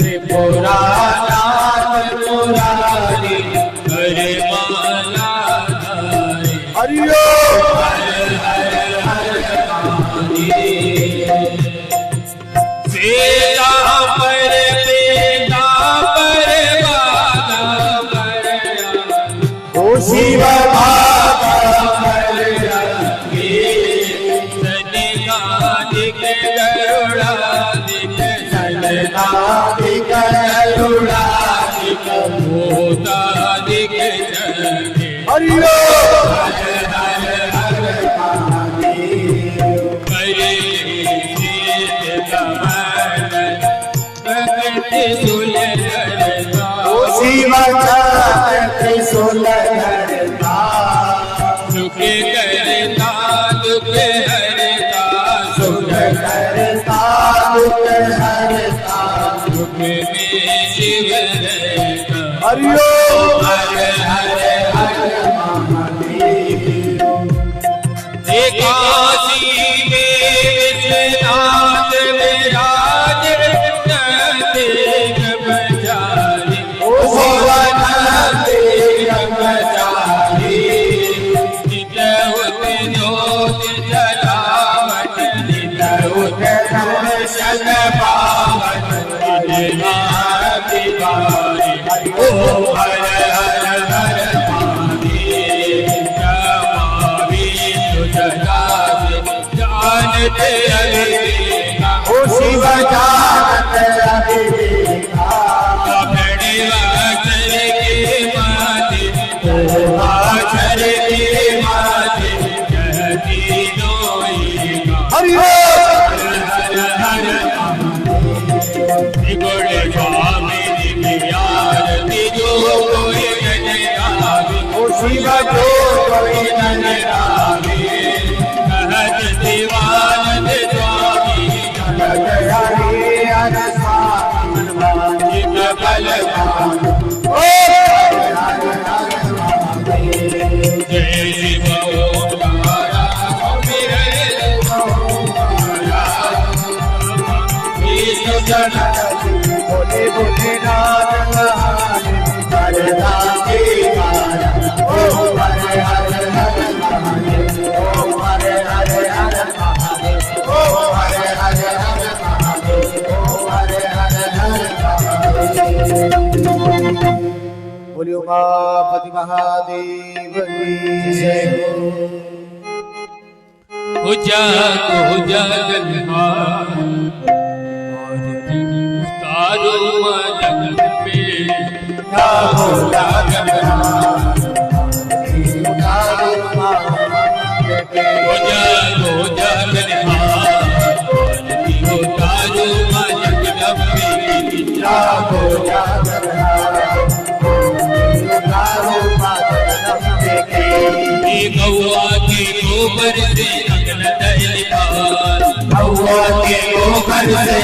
त्रिपुरानाथ मुरारी हर माला धारी हरिओ हर हर हर महादेव सीता पर बेटा पर बाधा पर ओ शिव सनिकादिक गरुड़ादिक सनकादिक गरुड़ादिक भूतादिक जने हरिओ करे शीत कमल प्रकृति सुलगता ओ शिव त्रिशूलधरता सुख करता दुख हरता सुख करता दुख हरता दुख में शिव रहता हरिओ हर हर हर महादेव एकादशी में विश्वनाथ विराज तेग बजारी ओ शिवनाथ बजारी नितहुत ज्योत जलावत नितहुत दर्शन पावत दिवारी ओ हर हर हर महादेव जमावी तुझगावे जानते अभिषेका ओ शिव जानत अभिषेका वाचर के माथे ओ वाचर के माथे कहती दोईका हरिओ हर हर गुण स्वामी दिव्यार तिजो कोई जन गावे ओ शिव जो कोई जन गावे कहत शिवानंद स्वामी जगत हरि हर स्वामी जित बल ओ जय शिव ओंकारा विरल ओंकारा विष्णु जन बोले बोले नाथ महादेव हरदासी मारा ओ हर हर हर महादेव ओ हर हर हर महादेव ओ हर हर हर महादेव ओ हर हर हर महादेव बोलियो उमापति महादेव की जय उजागन तारो जगत पे गाहो जागन उजागो जागन तारो जगत पे जागो जागन गौआ के गोबर से रंगन दहलिहार गौआ के गोबर से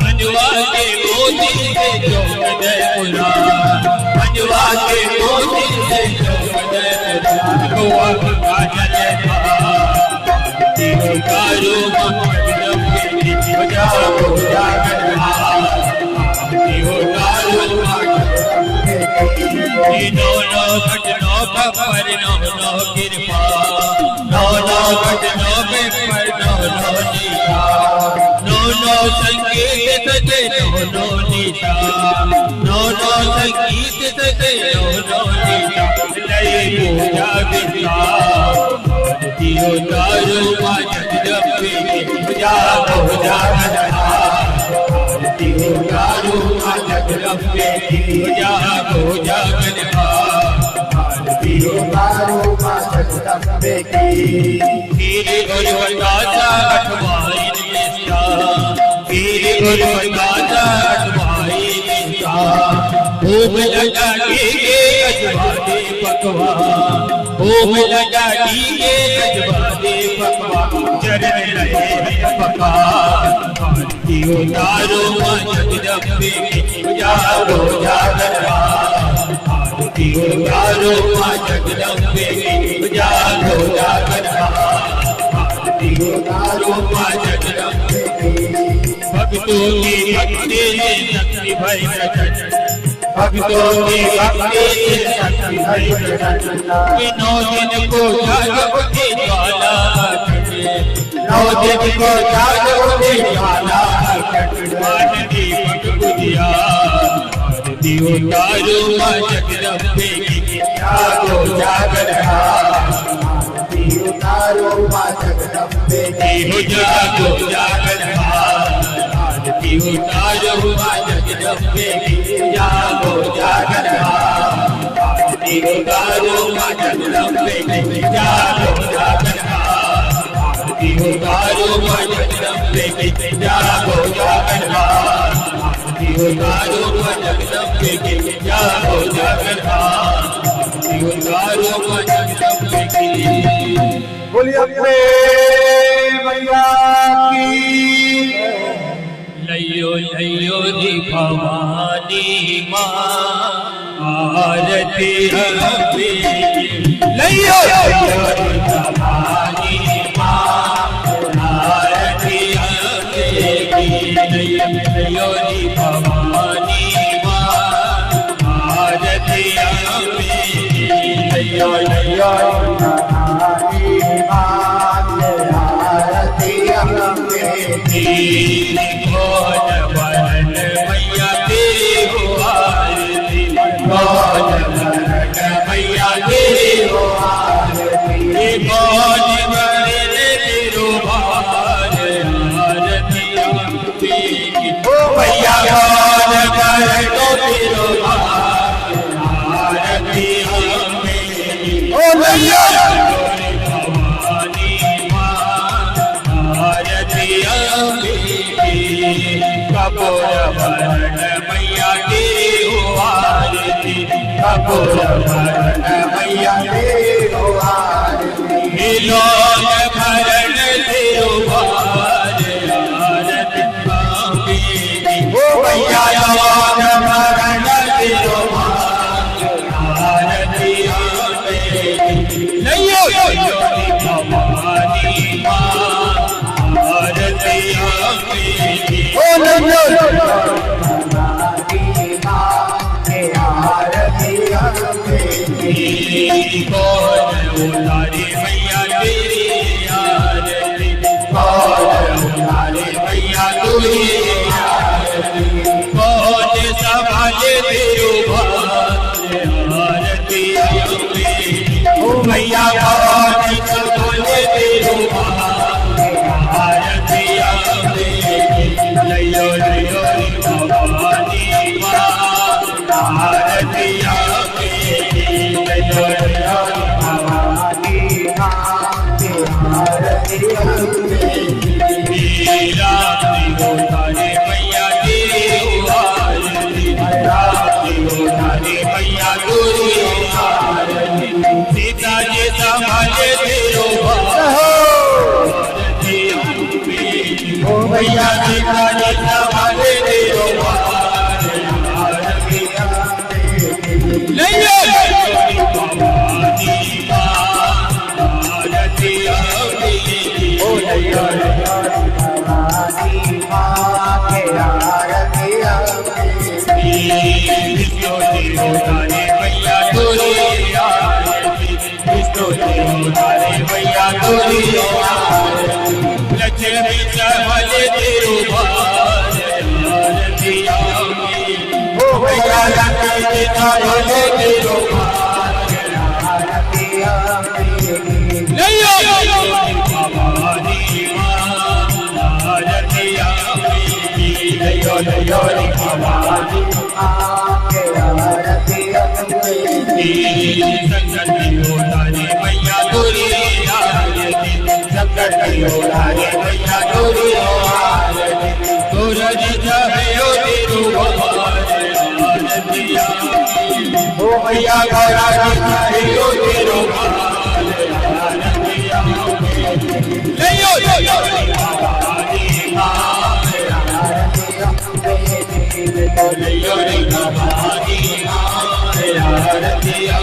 मंजुआ के मोती से चौक दे पुराण मंजुआ के मोती से चौक दे पुराण गौआ का काजल कारो मंगलम के बजाओ जागन हो कारो नो नो घट नो पर नो नो कृपा नो नो घट नो पर नो नो नीता नो नो संगीत सजे नो नो नीता नो नो संगीत सजे नो नो नीता लय पूजा बिता दियो तारो माजन रब्बे पूजा पूजा दियो तारो माजन रब्बे पूजा पूजा गुरुवंदाचा अठवाई निष्ठा वीर गुरुवंदाचा अठवाई निष्ठा भूप लगा के अजवा दीपक ओम लगा डीजे सजवादे पकवा चरण रहे पका आरती उतारो मां जगदम्बे की जागो जागरा आरती उतारो मां जगदम्बे की जागो जागरा आरती उतारो मां जगदम्बे भक्तों की भक्ति से शक्ति भई प्रकट भक्तों की भक्ति से शक्ति भई प्रकट 9 दिन को जाग उठे ज्वाला नौ दिन को जाग उठे ज्वाला मान दीपक बुझिया आरती उतारो मां जगदम्बे की जागो जागरा आरती उतारो मां जगदम्बे की जागो जागरा आरती उतारो मां जगदम्बे की जागो जागरा आरती उतारो मां जगदम्बे की जागो जागरा आरती उतारो मां जगदम्बे की जागो जागरा आरती उतारो मां जगदम्बे की जागो जागरा आरती उतारो मां जगदम्बे की बोलिए अपने मैया की लयो लयो दी भवानी माँ आरती अम्बे लयो लयो दी भवानी माँ आरती अम्बे लयो लयो दी भवानी माँ आरती अम्बे लयो लयो कौन वरण मैया तेरी हो आरती कौन वरण मैया तेरी हो आरती कौन वरण तेरो भार आरती अम्बे ओ मैया कौन वरण तेरो भार आरती अम्बे ओ मैया कपूर भरण मैया तेरी हो आरती कपूर भरण मैया तेरी हो आरती लोन भरण तेरो भार आरती अम्बे ओ मैया लोन भरण तेरो भार आरती अम्बे लयो लयो भवानी माँ आरती अम्बे ओ लयो कौन उतारे मैया तेरी आरती कौन उतारे मैया तेरी आरती कौन संभाले तेरो भार आरती अम्बे ओ मैया कौन संभाले तेरो भार आरती अम्बे लयो लयो भवानी माँ आरती अम्बे लयो लयो भवानी रात्रि उतारे मैया तेरी हो आरती रात्रि उतारे मैया तेरी हो आरती सीता जी संभाले तेरो आरती अम्बे ओ मैया सीता जी संभाले तेरो आरती अम्बे लयो लयो भवानी माँ आरती अम्बे ओ लयो लयो विष्णु जी उतारे मैया तेरी आरती विष्णु जी उतारे मैया तेरी आरती लक्ष्मी संभाले तेरो भार आरती अम्बे ओ मैया लक्ष्मी संभाले तेरो भार आरती अम्बे लयो लयो भवानी माँ आरती अम्बे लयो लयो भवानी संकट उतारे मैया तेरी आरती संकट उतारे मैया तेरी आरती सूरज जयो तेरो भार आरती अम्बे भैया गौरा जी कहियो तेरो बाल आरतिया लियो लियो भवानी मां लियो रे भवानी मां आरतिया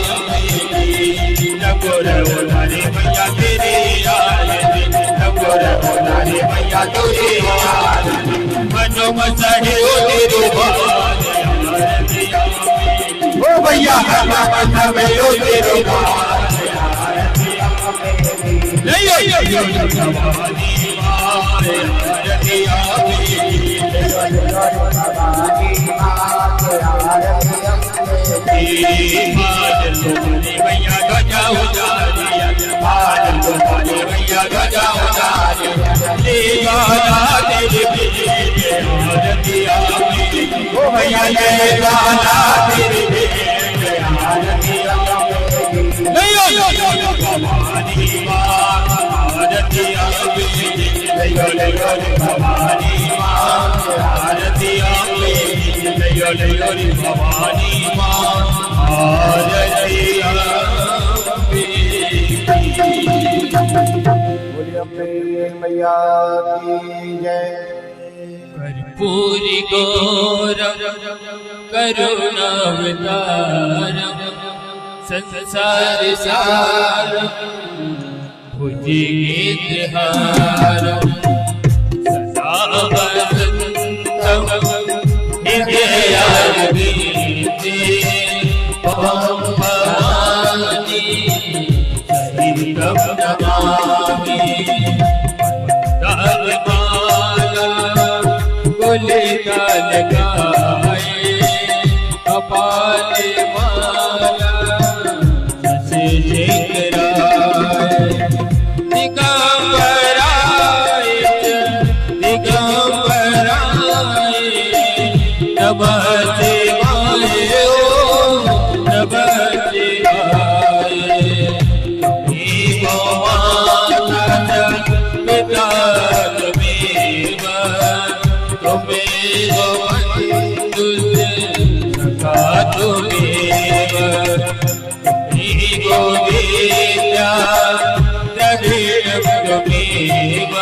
नगोर उधारी भैया तेरी आरती नगोर उधारी भैया तेरी आरती मनो मचाहे ओ तेरो बाल आरतिया ओ भैया हल्ला मचावे ओ तेरो बाल आरतिया लियो लियो भवानी मां आरतिया बादल तुम्हारे भैया गजा उतारिया बादल तुम्हारे भैया गजा उतारिया ले गाना तेरे बेटे आरतिया ओ भैया ले गाना तेरे बेटे आरतिया लियो लियो भवानी मां आरतिया लियो लियो भवानी मां आरतिया लियो लियो भवानी मां आरतिया बोलिए मैया की जय। कर्पूरी गौरव करुणावतार संसार सार भुजगेन्द्रहार सदा वसंतम हृदयारविंदे त्वं भवानी सहितं नमामि तालमाला कुलिकालकाये कपाले माला शशिशेखराय दिगंबराय दिगंबराय नमः शिवाय ओम नमः शिवाय पिता त्वमेव त्वमेव सखा त्वमेव गोविंदा द्रविणं त्वमेव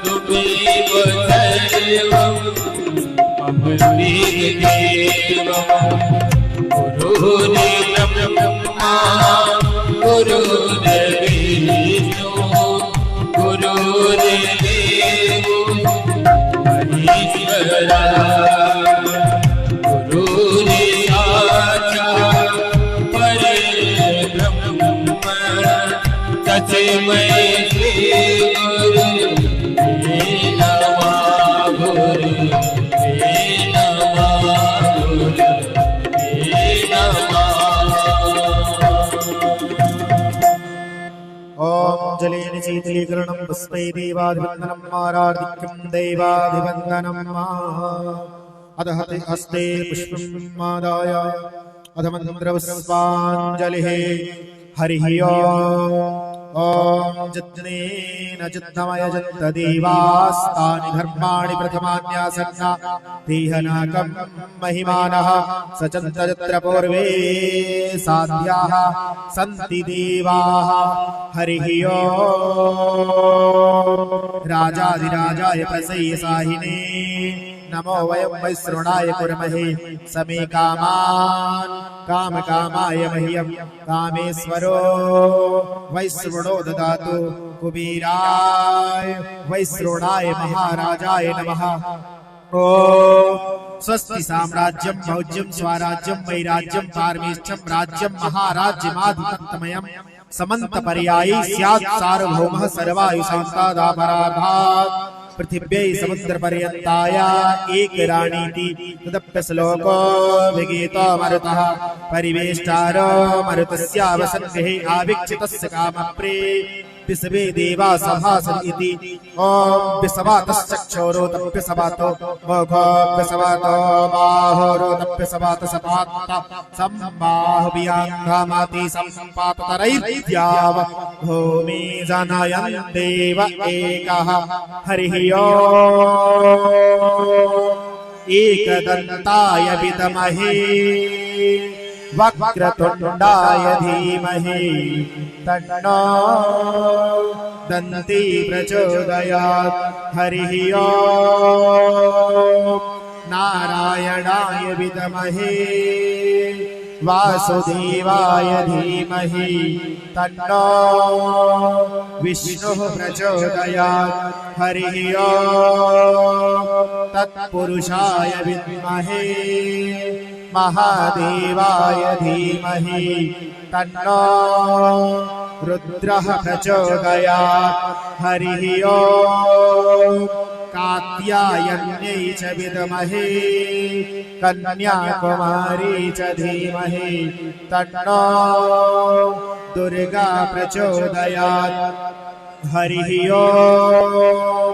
त्वमेव सर्वं मम देवं गुरुर्ब्रह्मा गुरुर्विष्णु गुरुर्देवो महेश्वरा गुरुर्साक्षात् परब्रह्म तस्मै श्री गुरुवे नमः गुरुवे नमः गुरुवे नमः। ओम जलेन शीतलीकरणं पुष्पै देवाधिवन्दनं मारार्धिक्यं दैवाधिवन्दनं अधः हस्ते पुष्पं मादाय अधमन्त्रपुष्पाञ्जलिः हरिः ओम जत्नेन जत्नमयजन्त देवास्तानि धर्माणि प्रथमान्यासन्ना देहनाकं महिमानः सचन्त यत्र पूर्वे साध्याः सन्ति देवाः हरिः ओम राजाधिराजाय प्रसय्यसाहिने नमो वयं वैश्रवणाय कुर्महे समे कामान् कामकामाय मह्यं कामेश्वरो वैश्रवणो ददातु कुबेराय वैश्रवणाय महाराजाय नमः। ओम स्वस्ति साम्राज्यं भौज्यं स्वराज्यं वैराज्यं पारमेष्ठ्यं राज्यं महाराज्यमाधिपत्यमयं समन्तपर्यायी स्यात् सार्वभौमः सर्वायुषान्तादापराधात् पृथिव्यै समुद्रपर्यन्ताय एकराणीति तदप्यश्लोको विगीतो मरुतः परिवेष्टारो मरुतस्यावसन्गृहे आवीक्षितस्य कामप्रे विश्वे देवा सभासन् इति ओम विश्वातश्चक्षुरोतप्यसवातो मोघोऽप्यसवातो बाहोरोतप्यसवातसपात्त सम्बाहुभियाङ्घामाति सम्पाततरैर्द्याव भूमि जनयन् देव एकः हरिः ओम एकदन्ताय विद्महे वक्रतुण्डाय धीमहि तन्नो दन्ती प्रचोदयात् हरिः ओम् नारायणाय विद्महे वासुदेवाय धीमहि तन्नो विष्णुः प्रचोदयात् हरिः ओम् तत्पुरुषाय विद्महे महादेवाय धीमहि तन्नो रुद्रः प्रचोदयात् हरिः ओम् कात्यायन्यै च विद्महे कन्याकुमारी च धीमहि तन्नो दुर्गा प्रचोदयात् हरिः ओम्